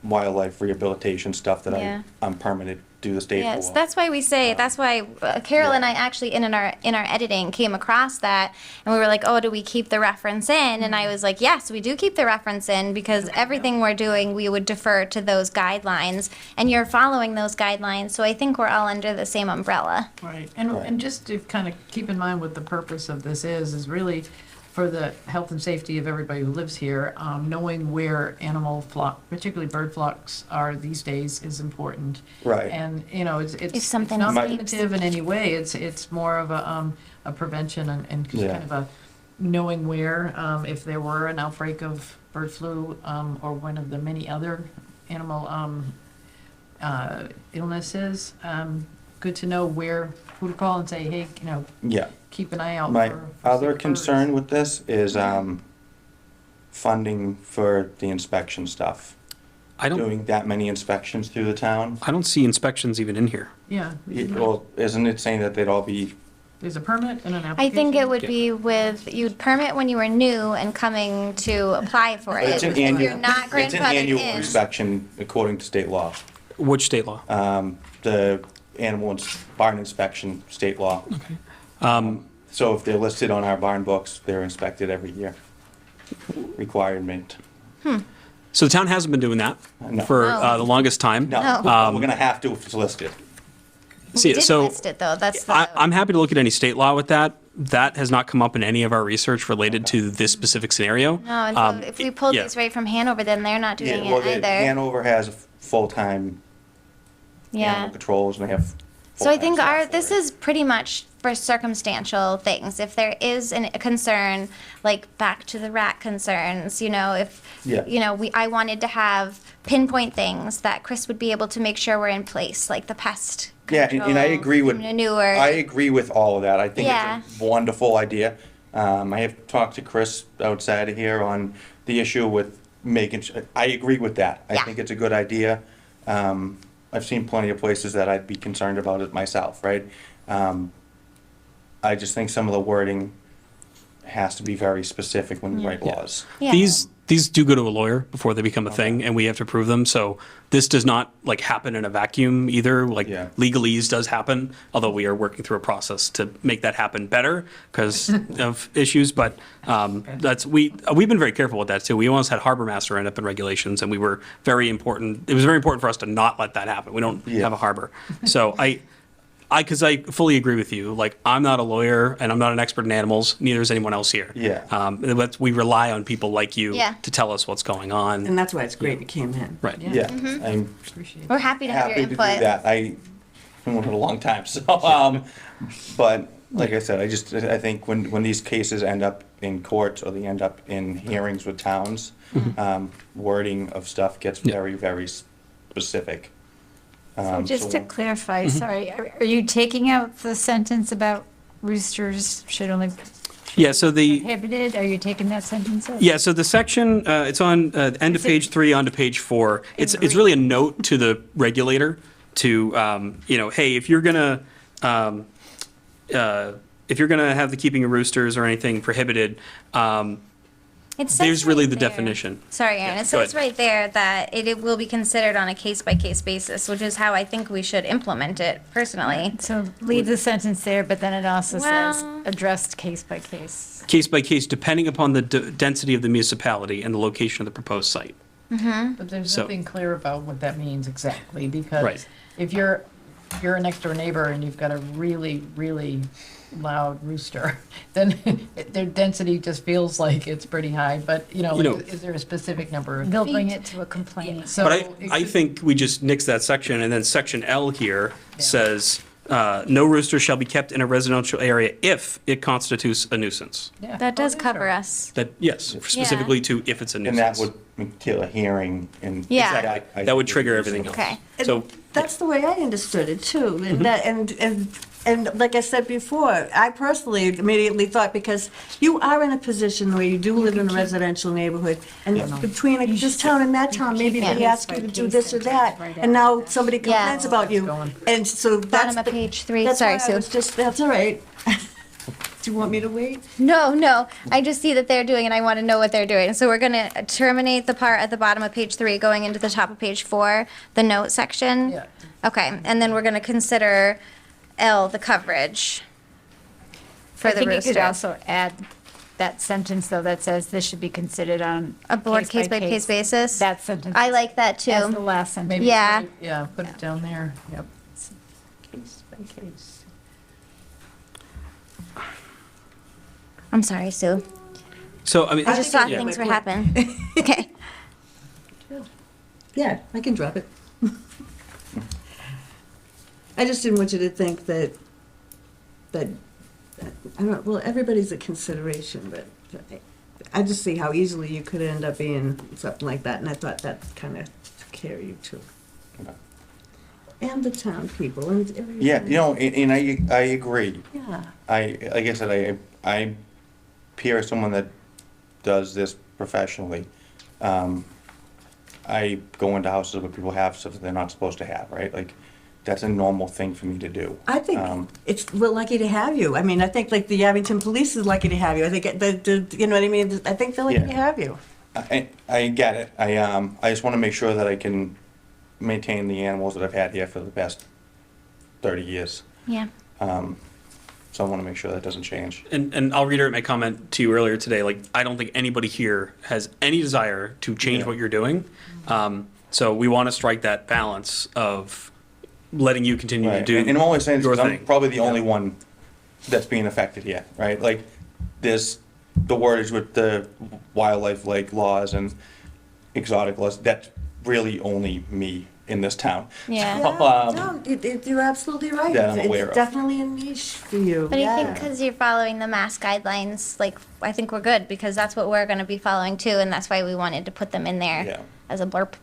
wildlife rehabilitation stuff that Yeah. I'm permitted through the state Yes, for. that's why we say, that's why Carol yeah. and I actually in our editing came across that, and we were like, oh, do we keep the reference in? And I was like, yes, we do keep the reference in, because everything we're doing, we would defer to those guidelines, and you're following those guidelines, so I think we're all under the same umbrella. Right, Right. and just to kind of keep in mind what the purpose of this is really for the health and safety of everybody who lives here, knowing where animal flock, particularly bird flocks, are these days is important. Right. And, it's something not escapes. punitive in any way, it's more of a prevention and just Yeah. kind of a knowing where, if there were an outbreak of bird flu, or one of the many other animal, illnesses, good to know who to call and say, hey, Yeah. keep an eye out My for other sick birds. concern with this is funding for the inspection stuff. I don't Doing that many inspections through the town. see inspections even in here. Yeah, Well, isn't it saying that they'd all be, there's a permit and an I application. think it would Yeah. be you'd permit when you were new and coming to apply for it. it's an If you're annual, not it's an grandfathered annual in. inspection according to state law. Which state law? The barn inspection, state law. So if they're listed on our barn books, they're inspected every year. Requirement. So the town hasn't been doing that No. for No. the longest time. No, No. we're gonna have to if it's listed. See, We did so list it though, that's the. I'm happy to look at any state law with that. That has not come up in any of our research related to this specific scenario. No, and so if we pull yeah. these right from Hanover, then they're not doing Yeah, well, it either. Hanover has a full-time Yeah. animal controls and they have. So I think full-time staff this for it. is pretty much for circumstantial things. If there is a concern, like back to the rat concerns, if, Yeah. I wanted to have pinpoint things that Chris would be able to make sure were in place, like the pest Yeah, control. and I agree with, Manure. I agree with all of that. I think Yeah. it's a wonderful idea. I have talked to Chris outside of here on the issue with making, I agree with that. I Yeah. think it's a good idea. I've seen plenty of places that I'd be concerned about it myself, right? I just think some of the wording has to be very specific when you write Yeah. laws. Yeah. These do go to a lawyer before they become a thing, and we have to approve them. So this does not like happen in a vacuum either. Like Yeah. legalese does happen, although we are working through a process to make that happen better because of issues. But we've been very careful with that too. We almost had harbor master end up in regulations, and we were very important. It was very important for us to not let that happen. We don't Yeah. have a harbor, so because I fully agree with you. Like, I'm not a lawyer and I'm not an expert in animals. Neither is anyone else here. Yeah. But we rely on people like you Yeah. to tell us what's going on. And that's why it's great you came in. Right. Yeah, I'm Appreciate We're it. happy to have your happy to do input. that. I've been with it a long time, so, but like I said, I think when these cases end up in court or they end up in hearings with towns, wording of stuff gets very, very specific. So just to clarify, Mm-hmm. sorry, are you taking out the sentence about roosters should only Yeah. So the prohibited? Are you taking that sentence out? Yeah, so the section, it's on end of page 3 onto page 4. It's really a note to the regulator to, hey, if you're gonna have the keeping of roosters or anything prohibited, It says there's really right the there- definition. Sorry, Aaron, Yeah, it go says ahead. right there that it will be considered on a case-by-case basis, which is how I think we should implement it personally. So leave the sentence there, but then it also says Well- addressed case by case. Case by case, depending upon the density of the municipality and the location of the proposed site. But there's So- nothing clear about what that means exactly, because Right. if you're a next door neighbor and you've got a really, really loud rooster, then their density just feels like it's pretty high, but, is there a specific number of They'll bring feet? it to a complaint. So But it I could- think we just nix that section, and then section L here says, no rooster shall be kept in a residential area if it constitutes a nuisance. Yeah. That does Oh, yeah, cover sure. us. That, yes, specifically to if it's a And that nuisance. would kill a hearing and. Yeah. Exactly. That would trigger everything else. Okay. So, That's the way I understood it too, and that, and like I said before, I personally immediately thought, because you are in a position where you do live in a residential neighborhood, and between this town and that town, maybe they Yeah. ask you to do this or that, and now somebody complains about you, Going. and so that's. Bottom of the- page 3, That's sorry, why I Sue. was just, that's all right. Do you want me to wait? No, I just see that they're doing, and I want to know what they're doing. So we're going to terminate the part at the bottom of page 3, going into the top of page 4, the note section? Yeah. Okay, and then we're going to consider L, the coverage for I the think you could rooster. also add that sentence, though, that says this should be considered on. A board case-by-case basis? That sentence. I like that As the too. last sentence. Maybe, Yeah. Yeah, put it down there, yep. Case by case. I'm sorry, Sue. so I mean, I just thought yeah. things were happening. Okay. Yeah, I can drop it. I just didn't want you to think that, I don't know, well, everybody's a consideration, but I just see how easily you could end up being something like that, and I thought that kind of took care of you too. Okay. And the town people and everything. Yeah, and I agree. Yeah. Like I said, I peer someone that does this professionally. I go into houses where people have stuff that they're not supposed to have, right? Like, that's a normal thing for me to do. I think we're lucky to have you. I mean, I think like the Abington Police is lucky to have you. I think you know what I mean? I think they're lucky Yeah. to have you. I get it. I just want to make sure that I can maintain the animals that I've had here for the past 30 years. Yeah. So I want to make sure that doesn't change. And I'll reiterate my comment to you earlier today, like, I don't think anybody here has any desire to change Yeah. what you're doing. So we want to strike that balance of letting you continue to Right. do And I'm only saying this your because I'm thing. probably the only one that's being affected here, right? Like, there's the wordage with the wildlife like laws and exotic laws, that's really only me in this town. Yeah. No, you're absolutely right. That I'm aware It's of. definitely a niche for you. But I yeah. think because you're following the mass guidelines, like, I think we're good, because that's what we're going to be following too, and that's why we wanted to put them in there Yeah. as a blurb.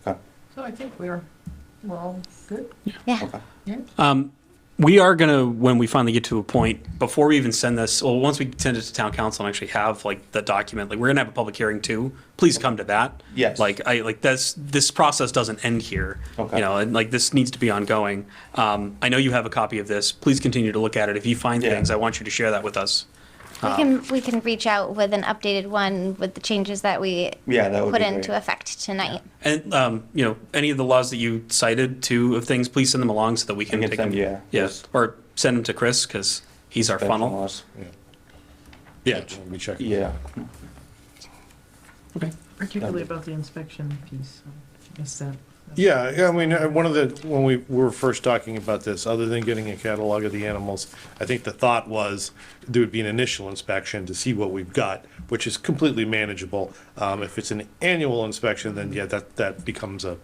Okay. So I think we're all good. Yeah. Okay. Yeah. We are going to, when we finally get to a point, before we even send this, well, once we send it to town council and actually have like the document, like, we're going to have a public hearing too. Please come to that. Yes. Like, this process doesn't end here. Okay. You know, and like, this needs to be ongoing. I know you have a copy of this. Please continue to look at it. If you find Yeah. things, I want you to share that with us. We can reach out with an updated one with the changes that we Yeah, that would put be into great. effect tonight. And, any of the laws that you cited to of things, please send them along so that we can can take send- them. yeah, Yes, or send them to Chris, because he's our funnel. Laws. Yeah, we check. Yeah. Okay. Particularly about the inspection piece, so missed that. Yeah, I mean, when we were first talking about this, other than getting a catalog of the animals, I think the thought was there would be an initial inspection to see what we've got, which is completely manageable. If it's an annual inspection, then yeah, that becomes a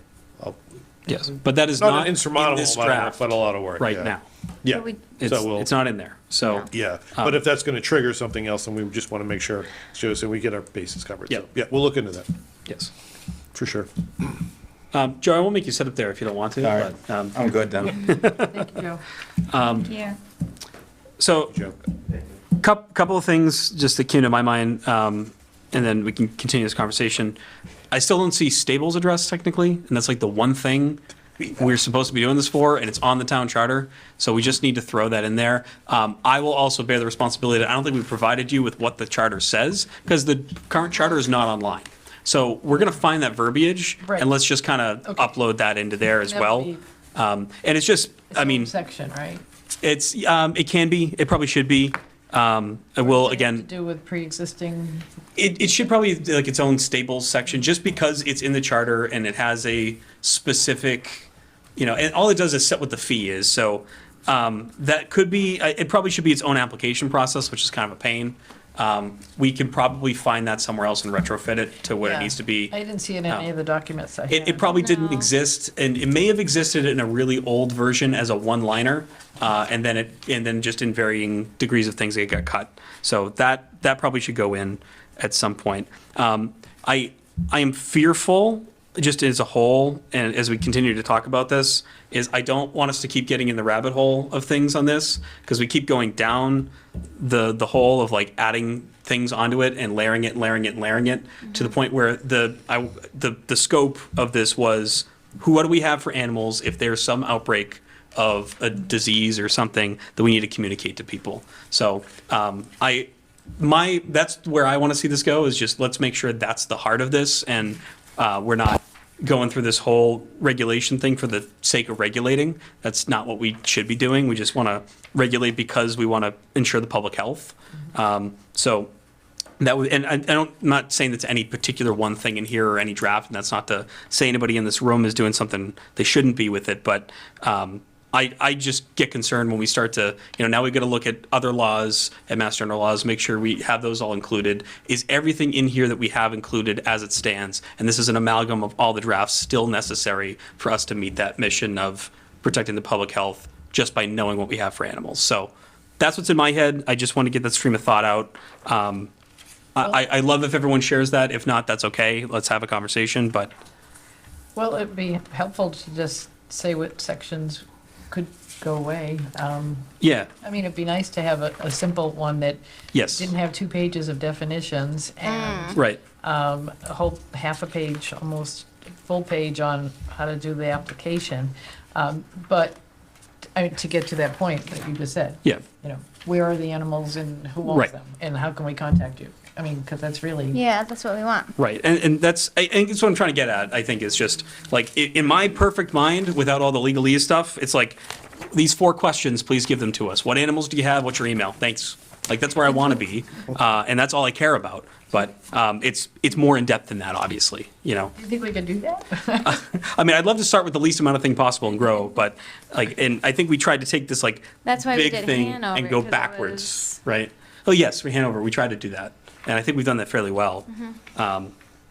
Yes, but that is not not an in insurmountable this amount of work, draft but a lot of work. right yeah. now. Yeah, So we- It's, so we'll, it's not in there, so. yeah, but if that's gonna trigger something else, then we just wanna make sure, so we get our bases covered. So, Yep. yeah, we'll look into that, Yes. for sure. Joe, I won't make you sit up there if you don't want to, All right. but, I'm good then. Thank you, Joe. Yeah. so, Joe. couple of things just that came to my mind, and then we can continue this conversation. I still don't see stables addressed technically, and that's like the one thing we're supposed to be doing this for, and it's on the town charter, so we just need to throw that in there. I will also bear the responsibility that I don't think we provided you with what the charter says, because the current charter is not online. So we're gonna find that verbiage, Right. and let's just kind of Okay. upload that into there as That would well. be- And it's just, I mean, Section, right? it's, it can be, it probably should be. It will, What does it have again, to do with pre-existing, it should probably be like its own stables section, just because it's in the charter and it has a specific, and all it does is set what the fee is. So that could be, it probably should be its own application process, which is kind of a pain. We can probably find that somewhere else and retrofit it to what it Yeah. needs to be. I didn't see it in any of the documents I had. It probably didn't exist, and it may have existed in a really old version as a one-liner, and then just in varying degrees of things, it got cut. So that probably should go in at some point. I am fearful, just as a whole, and as we continue to talk about this, is I don't want us to keep getting in the rabbit hole of things on this, because we keep going down the hole of like adding things onto it and layering it, to the point where the scope of this was, what do we have for animals if there's some outbreak of a disease or something that we need to communicate to people? So that's where I want to see this go, is just let's make sure that's the heart of this, and we're not going through this whole regulation thing for the sake of regulating. That's not what we should be doing. We just want to regulate because we want to ensure the public health. So that would, and I'm not saying that's any particular one thing in here or any draft, and that's not to say anybody in this room is doing something they shouldn't be with it, but I just get concerned when we start to, now we've got to look at other laws and mass general laws, make sure we have those all included. Is everything in here that we have included as it stands, and this is an amalgam of all the drafts, still necessary for us to meet that mission of protecting the public health just by knowing what we have for animals? So that's what's in my head. I just want to get that stream of thought out. I love if everyone shares that. If not, that's okay. Let's have a conversation, but Well, it'd be helpful to just say what sections could go away. yeah, I mean, it'd be nice to have a simple one that yes, didn't have 2 pages of definitions and right. a whole half a page, almost full page on how to do the application. But to get to that point that you just said, Yeah. Where are the animals and who owns Right. them? And how can we contact you? I mean, because that's really, Yeah, that's what we want. Right, and I think that's what I'm trying to get at. I think is just like in my perfect mind, without all the legalese stuff, it's like these 4 questions. Please give them to us. What animals do you have? What's your email? Thanks. Like that's where I want to be, and that's all I care about. But it's more in depth than that, obviously. do you think we could do that? I mean, I'd love to start with the least amount of thing possible and grow, but and I think we tried to take this like That's why we big did thing Hanover, and go 'cause it backwards, was- right? Oh yes, for Hanover, we tried to do that, and I think we've done that fairly well.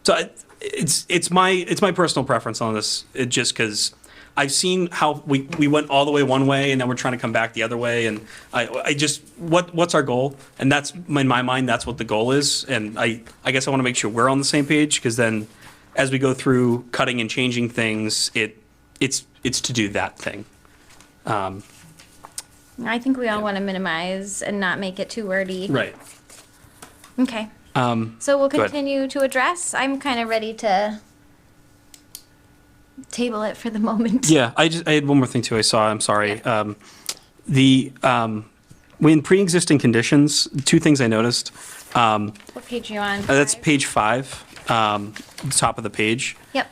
So it's my personal preference on this, just because I've seen how we went all the way one way and then we're trying to come back the other way, and I just what's our goal? And that's in my mind, that's what the goal is, and I guess I want to make sure we're on the same page, because then as we go through cutting and changing things, it's to do that thing. I think we all want to minimize and not make it too wordy. Right. Okay. So we'll go ahead. continue to address. I'm kind of ready to table it for the moment. Yeah, I had one more thing too. I saw. I'm sorry. When pre-existing conditions, two things I noticed. What page are you on? That's Five? page 5, top of the page. Yep.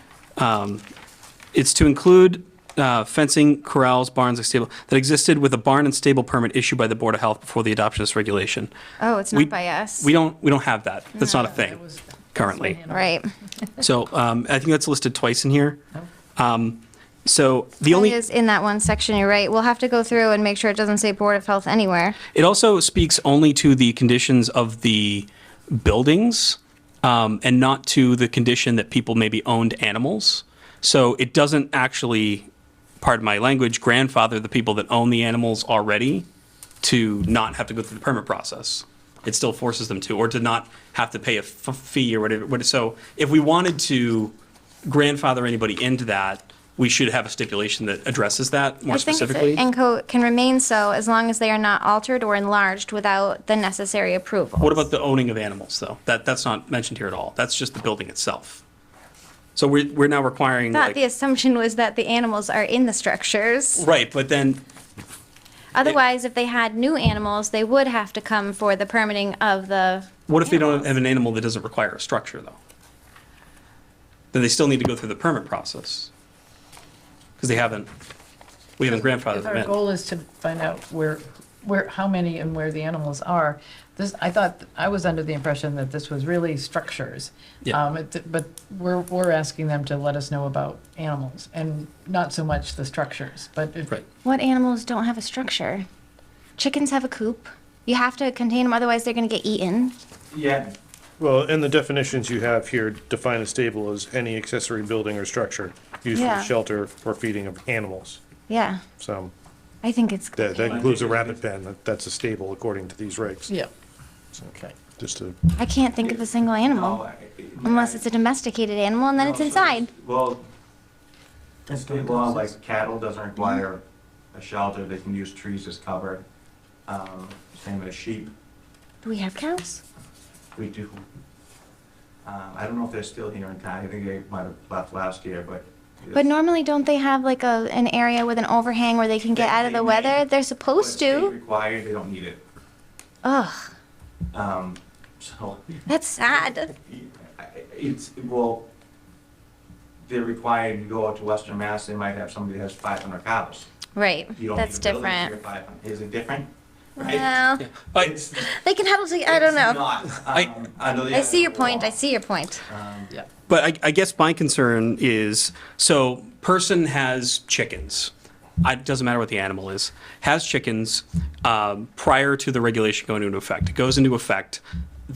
It's to include fencing, corrals, barns, and stable that existed with a barn and stable permit issued by the Board of Health before the adoption of this regulation. Oh, it's We- not by us. We don't have that. That's not a thing That was- currently. that's what Right. So I think that's listed twice in here. So the only, It is in that one section, you're right. We'll have to go through and make sure it doesn't say Board of Health anywhere. it also speaks only to the conditions of the buildings and not to the condition that people maybe owned animals. So it doesn't actually, pardon my language, grandfather the people that own the animals already to not have to go through the permit process. It still forces them to, or to not have to pay a fee or whatever. So if we wanted to grandfather anybody into that, we should have a stipulation that addresses that more I think specifically. it's, and can remain so as long as they are not altered or enlarged without the necessary approval. What about the owning of animals, though? That's not mentioned here at all. That's just the building itself. So we're now requiring, Thought like, the assumption was that the animals are in the structures. right, but then, Otherwise, if they had new animals, they would have to come for the permitting of the. what if they don't animals. have an animal that doesn't require a structure, though? Then they still need to go through the permit process. Because we haven't grandfathered If them our in. goal is to find out how many and where the animals are, I was under the impression that this was really structures. Yeah. But we're asking them to let us know about animals and not so much the structures, but if. Right. What animals don't have a structure? Chickens have a coop. You have to contain them, otherwise they're going to get eaten. Yeah. Well, in the definitions you have here, define a stable as any accessory building or structure used Yeah. for shelter or feeding of animals. Yeah, So I think it's. that includes a rabbit pen. That's a stable according to these regs. Yeah. So, Okay. just to, I can't think of a single animal unless it's a domesticated animal and then it's inside. Well, the state law, like cattle, doesn't require a shelter. They can use trees as cover. Same as sheep. Do we have cows? We do. I don't know if they're still here in town. I think they might have left last year, but. But normally, don't they have like an area with an overhang where they can get out of the weather? They're supposed When it's to. required, they don't need it. Ugh, So, that's sad. well, they're required, you go out to Western Mass, they might have somebody that has 500 cows. Right, You don't that's need a building for different. your 500. Is it different? Right? Well, It's- they can have, I don't it's know. not, under the I see your law. point, I see your point. Yeah. But I guess my concern is, so person has chickens. It doesn't matter what the animal is, has chickens prior to the regulation going into effect. It goes into effect.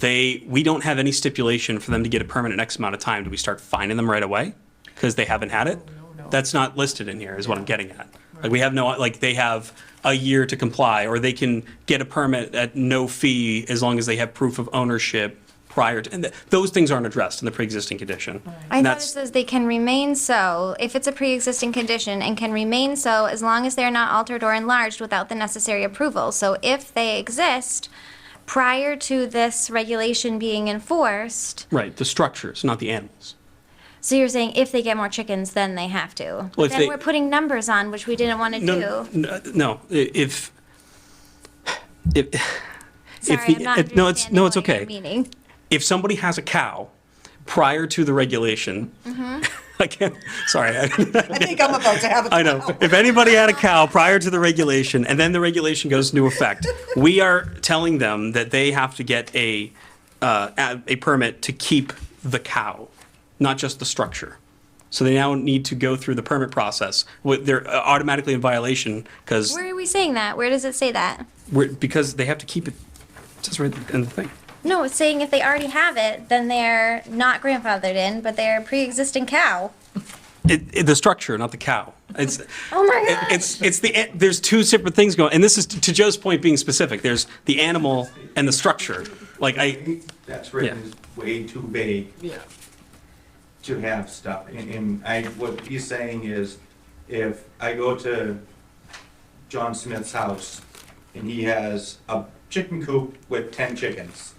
We don't have any stipulation for them to get a permit in X amount of time. Do we start fining them right away because they haven't had it? No. That's not listed in here, is what I'm getting at. Like, we have no, like, they have a year to comply, or they can get a permit at no fee as long as they have proof of ownership prior to, and those things aren't addressed in the pre-existing condition. I And thought it that's, says they can remain so if it's a pre-existing condition and can remain so as long as they're not altered or enlarged without the necessary approval. So if they exist prior to this regulation being enforced, right, the structures, not the animals. so you're saying if they get more chickens, then they have to. Well, if Then they- we're putting numbers on, which we didn't want to No, do. no, if Sorry, the- I'm not no, it's understanding what okay. you're meaning. If somebody has a cow prior to the regulation, Mm-hmm. I can't, sorry, I think I'm about to have a. I know. If anybody had a cow prior to the regulation and then the regulation goes into effect, we are telling them that they have to get a permit to keep the cow, not just the structure. So they now need to go through the permit process. They're automatically in violation because Where are we saying that? Where does it say that? because they have to keep it. It says right in the thing. No, it's saying if they already have it, then they're not grandfathered in, but they're a pre-existing cow. The structure, not the cow. It's Oh my God. it's the there's two separate things going, and this is to Joe's point being specific. There's the animal and the structure. Like That's written is way too vague Yeah. to have stuff. And what he's saying is, if I go to John Smith's house and he has a chicken coop with 10 chickens,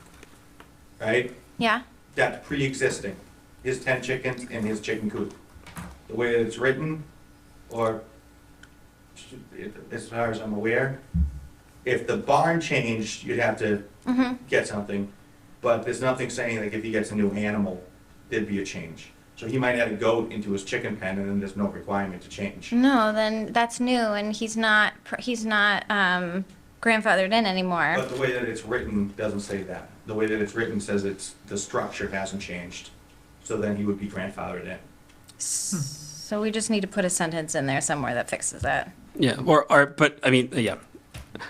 right? Yeah. That's pre-existing, his 10 chickens and his chicken coop. The way that it's written, or as far as I'm aware, if the barn changed, you'd have to get something, but there's nothing saying like if he gets a new animal, there'd be a change. So he might add a goat into his chicken pen and then there's no requirement to change. No, then that's new, and he's not grandfathered in anymore. But the way that it's written doesn't say that. The way that it's written says the structure hasn't changed. So then he would be grandfathered in. So we just need to put a sentence in there somewhere that fixes that. Yeah, but I mean, yeah.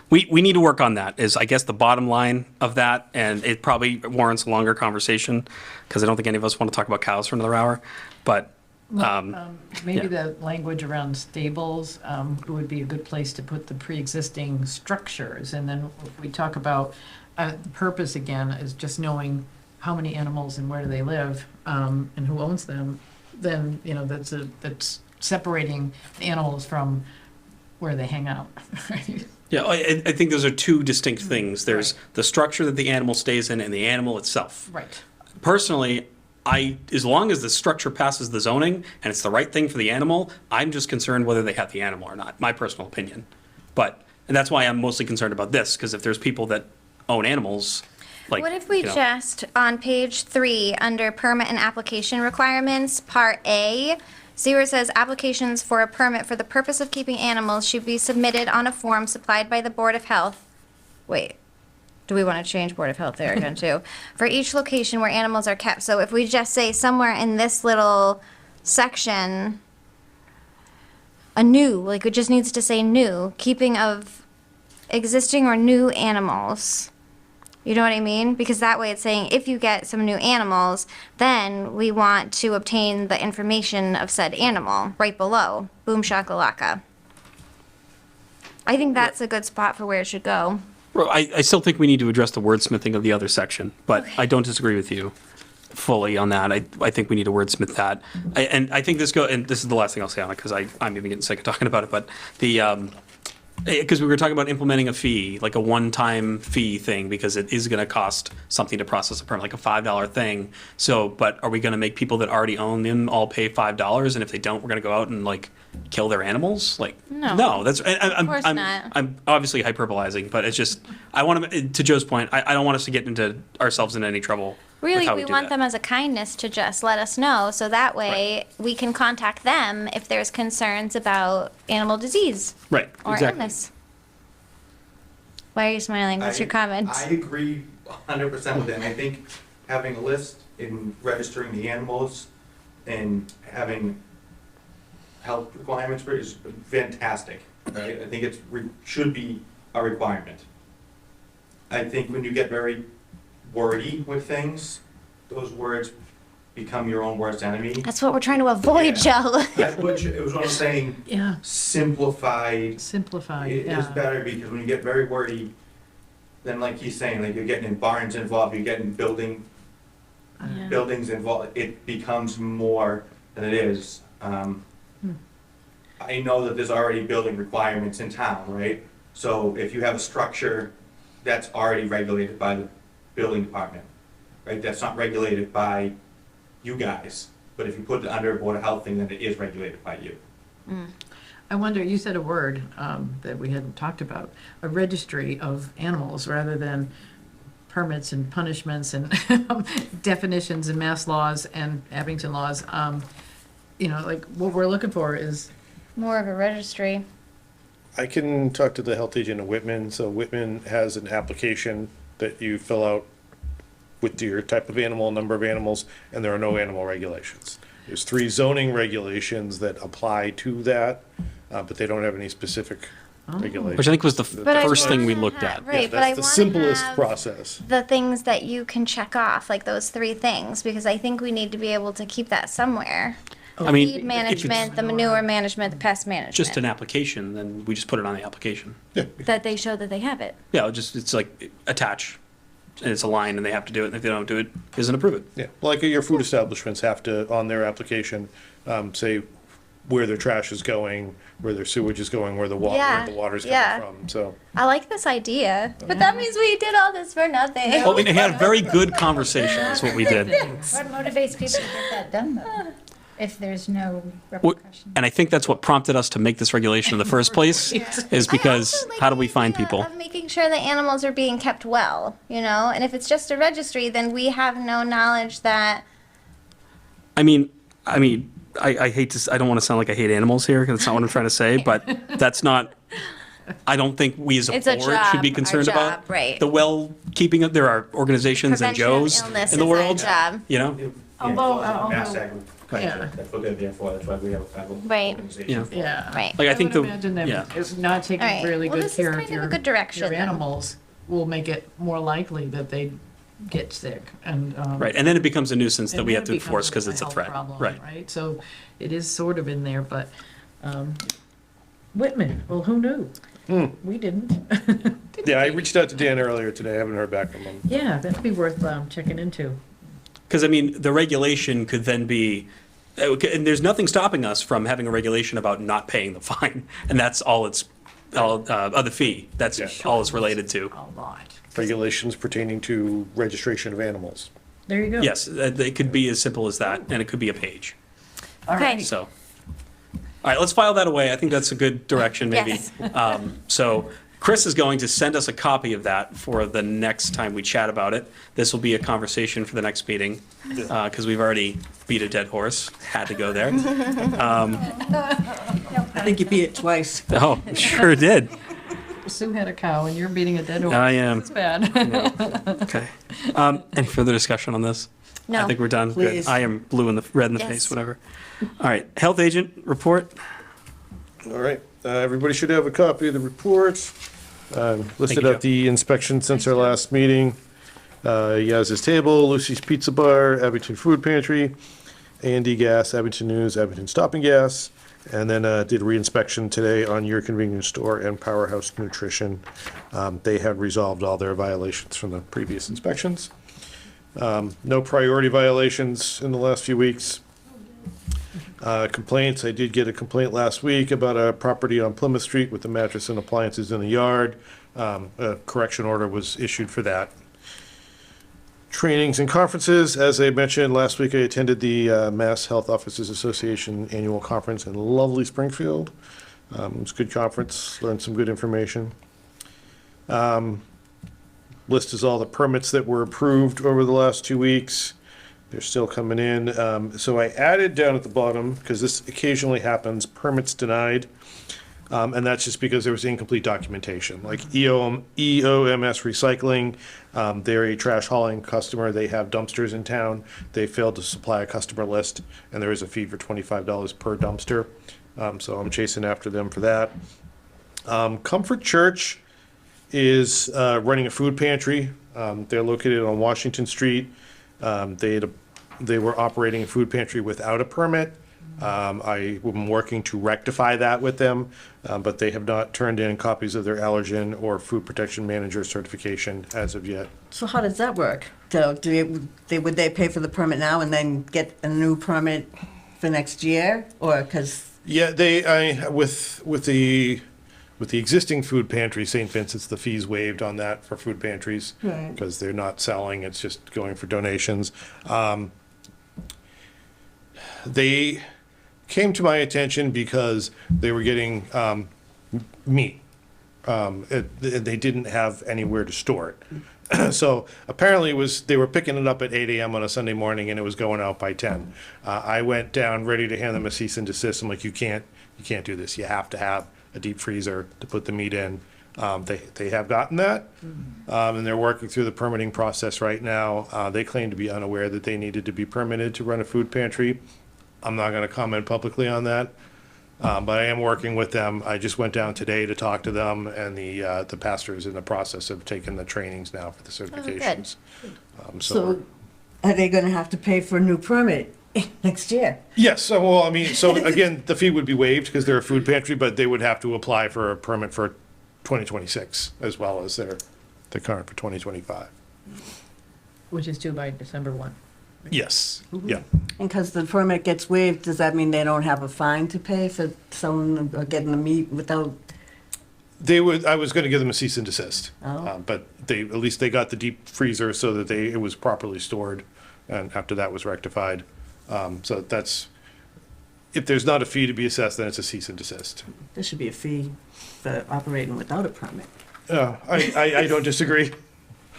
We need to work on that, is I guess the bottom line of that, and it probably warrants a longer conversation, because I don't think any of us want to talk about cows for another hour, but, Maybe Yeah. the language around stables would be a good place to put the pre-existing structures. And then if we talk about the purpose again, is just knowing how many animals and where do they live, and who owns them, then, you know, that's separating the animals from where they hang out. Right? yeah, I think those are two distinct things. There's the structure that the animal stays in and the animal itself. Right. Personally, as long as the structure passes the zoning and it's the right thing for the animal, I'm just concerned whether they have the animal or not, my personal opinion. And that's why I'm mostly concerned about this, because if there's people that own animals, like, What if we you know, just, on page 3, under permit and application requirements, part A, see where it says applications for a permit for the purpose of keeping animals should be submitted on a form supplied by the Board of Health. Wait, do we want to change Board of Health there again too? For each location where animals are kept. So if we just say somewhere in this little section, like it just needs to say new, keeping of existing or new animals. You know what I mean? Because that way it's saying if you get some new animals, then we want to obtain the information of said animal right below. Boom shakalaka. I think that's a good spot for where it should go. well, I still think we need to address the wordsmithing of the other section, but I don't disagree with you fully on that. I think we need to wordsmith that. And I think and this is the last thing I'll say on it, because I'm even getting sick of talking about it, but because we were talking about implementing a fee, like a one-time fee thing, because it is going to cost something to process a permit, like a $5 thing. So, but are we going to make people that already own them all pay $5? And if they don't, we're going to go out and like kill their animals? Like, No. that's, Of course not. I'm obviously hyperbolizing, but it's just, I want to Joe's point, I don't want us to get into ourselves into any trouble. with Really, how we do want that. them as a kindness to just let us know, so that way we can contact them if there's concerns about animal disease Right, or exactly. illness. Why are you smiling? What's your comment? I agree 100% with that. And I think having a list and registering the animals and having health requirements for it is fantastic, right? I think should be a requirement. I think when you get very wordy with things, those words become your own worst enemy. That's what we're trying to avoid, Yeah. Joe. That's what it was what I'm saying, Yeah, simplified simplify, is yeah. better, because when you get very wordy, then like he's saying, like you're getting in barns involved, you're getting Yeah. buildings involved, it becomes more than it is. I know that there's already building requirements in town, right? So if you have a structure that's already regulated by the building department, right? That's not regulated by you guys, but if you put it under a Board of Health thing, then it is regulated by you. I wonder, you said a word that we hadn't talked about, a registry of animals rather than permits and punishments and definitions and mass laws and Abington laws. You know, like what we're looking for is, More of a registry. I can talk to the health agent of Whitman. So Whitman has an application that you fill out with your type of animal, number of animals, and there are no animal regulations. There's 3 zoning regulations that apply to that, but they don't have any specific regulations. Which I think was the But I first thing we wanna looked have- at. Right, Yeah, but I that's the wanna simplest have process. the things that you can check off, like those 3 things, because I think we need to be able to keep that somewhere. I mean, Feed if management, the manure management, the pest management. it's just an application, then we just put it on the application. That they show that they have it. Yeah, it's like attach, and it's a line, and they have to do it, and if they don't do it, doesn't approve it. Yeah, like your food establishments have to, on their application, say where their trash is going, where their sewage is going, where the Yeah, water's yeah. coming from, so. I like this idea, but that means we did all this for nothing. Well, we had a very good conversation, is what we did. What motivates people to get that done, though? if there's no What- repercussion. And I think that's what prompted us to make this regulation in the first place, is because I also like how do the we find idea people? Of making sure the animals are being kept well, you know? And if it's just a registry, then we have no knowledge that, I mean, I hate to, I don't want to sound like I hate animals here, because that's not what I'm trying to say, but that's not, I don't think we as a It's a board should be job, our concerned about. job, right. The well-keeping of, there are organizations and prevention of Joes illness in the is our world, job. you know? Although, Mass although, yeah. That's what they're there for, that's why we have a federal Right. organization. Yeah. yeah. Right. Like, I think would the, imagine that yeah. is not taking All right. really Well, good this is care kind of of a your, good direction, your then. animals will make it more likely that they get sick and. Right, and then it becomes a nuisance that and we then have to it becomes enforce because it's a health threat. problem, Right. Right, so it is sort of in there, but, Whitman, well, who knew? We didn't. Yeah, I reached out to Dan earlier today. I haven't heard back from him. Yeah, that'd be worth, checking into. Because, I mean, the regulation could then be, and there's nothing stopping us from having a regulation about not paying the fine, and that's all it's, the fee, that's Yeah. all it's related to. A lot. Regulations pertaining to registration of animals. There you go. Yes, it could be as simple as that, and it could be a page, All Okay. right. so. All right, let's file that away, I think that's a good direction, maybe. Yes. So Chris is going to send us a copy of that for the next time we chat about it. This will be a conversation for the next meeting, because we've already beat a dead horse, had to go there. I think you beat it twice. Oh, sure did. Sue had a cow and you're beating a dead horse. I am. It's bad. Okay. Any further discussion on this? No. I think we're done. Good. Please. I am red in the Yes. face, whatever. All right, health agent report. All right, everybody should have a copy of the report. Listed you, out the inspection since our last meeting. Yaz's Table, Lucy's Pizza Bar, Abington Food Pantry, A&D Gas, Abington News, Abington Stop and Gas, and then did a reinspection today on your convenience store and Powerhouse Nutrition. They have resolved all their violations from the previous inspections. No priority violations in the last few weeks. Complaints, I did get a complaint last week about a property on Plymouth Street with the mattress and appliances in the yard. A correction order was issued for that. Trainings and conferences, as I mentioned, last week I attended the Mass Health Officers Association Annual Conference in lovely Springfield. It was a good conference, learned some good information. List is all the permits that were approved over the last 2 weeks. They're still coming in. So I added down at the bottom, because this occasionally happens, permits denied. And that's just because there was incomplete documentation, like EOMS Recycling. They're a trash hauling customer. They have dumpsters in town. They failed to supply a customer list, and there is a fee for $25 per dumpster. So I'm chasing after them for that. Comfort Church is running a food pantry. They're located on Washington Street. They were operating a food pantry without a permit. I am working to rectify that with them, but they have not turned in copies of their allergen or food protection manager certification as of yet. So how does that work? So would they pay for the permit now and then get a new permit for next year? Or, because, Yeah, with the existing food pantry, St. Vincent's, the fees waived on that for food pantries. Right. Because they're not selling, it's just going for donations. They came to my attention because they were getting meat. They didn't have anywhere to store it. So apparently they were picking it up at 8 a.m. on a Sunday morning and it was going out by 10. I went down ready to hand them a cease and desist. I'm like, you can't do this. You have to have a deep freezer to put the meat in. They have gotten that, and they're working through the permitting process right now. They claim to be unaware that they needed to be permitted to run a food pantry. I'm not going to comment publicly on that, but I am working with them. I just went down today to talk to them, and the pastor is in the process of taking the trainings now for the certifications. so are they gonna have to pay for a new permit next year? Yes, so again, the fee would be waived because they're a food pantry, but they would have to apply for a permit for 2026 as well as their current for 2025. Which is due by December 1. Yes, yeah. And because the permit gets waived, does that mean they don't have a fine to pay for someone getting the meat without? I was gonna give them a cease and desist. Oh. But at least they got the deep freezer so that it was properly stored, and after that was rectified. So that's if there's not a fee to be assessed, then it's a cease and desist. There should be a fee for operating without a permit, I don't disagree.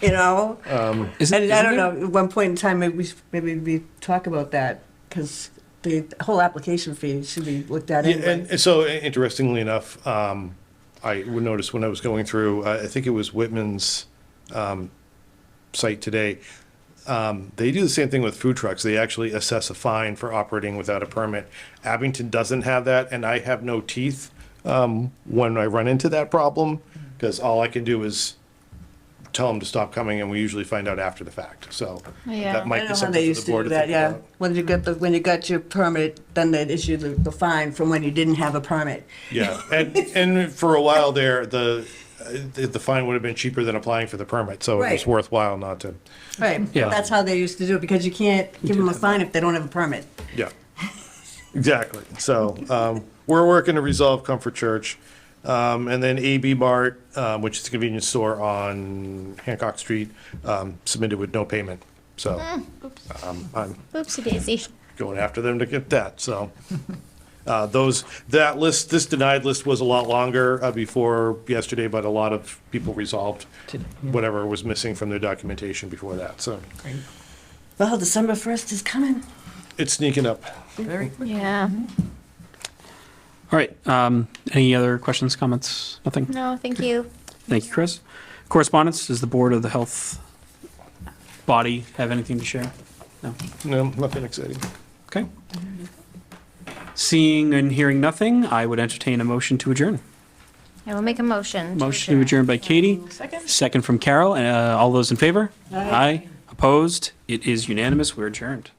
you know? Isn't- And I isn't don't there- know, at one point in time, maybe we talk about that, because the whole application fee should be looked at Yeah, anyway. and so interestingly enough, I would notice when I was going through, I think it was Whitman's site today, they do the same thing with food trucks. They actually assess a fine for operating without a permit. Abington doesn't have that, and I have no teeth when I run into that problem, because all I can do is tell them to stop coming, and we usually find out after the fact. So Yeah. that I might know be how something they for used the to board do to that, think yeah. about. When you got your permit, then they'd issue the fine from when you didn't have a permit. Yeah, and for a while there, the fine would have been cheaper than applying for the permit, so it was Right. worthwhile not to. Right, Yeah. that's how they used to do it, because you can't give them a fine if they don't have a permit. Yeah, exactly. So we're working to resolve Comfort Church. And then AB Mart, which is a convenience store on Hancock Street, submitted with no payment. So I'm Oopsie daisy. going after them to get that, so. This denied list was a lot longer before yesterday, but a lot of people resolved whatever was missing from their documentation before that, so. Well, December 1st is coming. It's sneaking up. Very quick. Yeah. All right, any other questions, comments? Nothing? No, thank you. Thank you, Chris. Correspondence, does the Board of the Health body have anything to share? No? No, nothing exciting. Okay. Seeing and hearing nothing, I would entertain a motion to adjourn. I will make a motion. Motion to adjourn by Katie, Second? second from Carol. All those in favor? Aye. Opposed? It is unanimous. We're adjourned.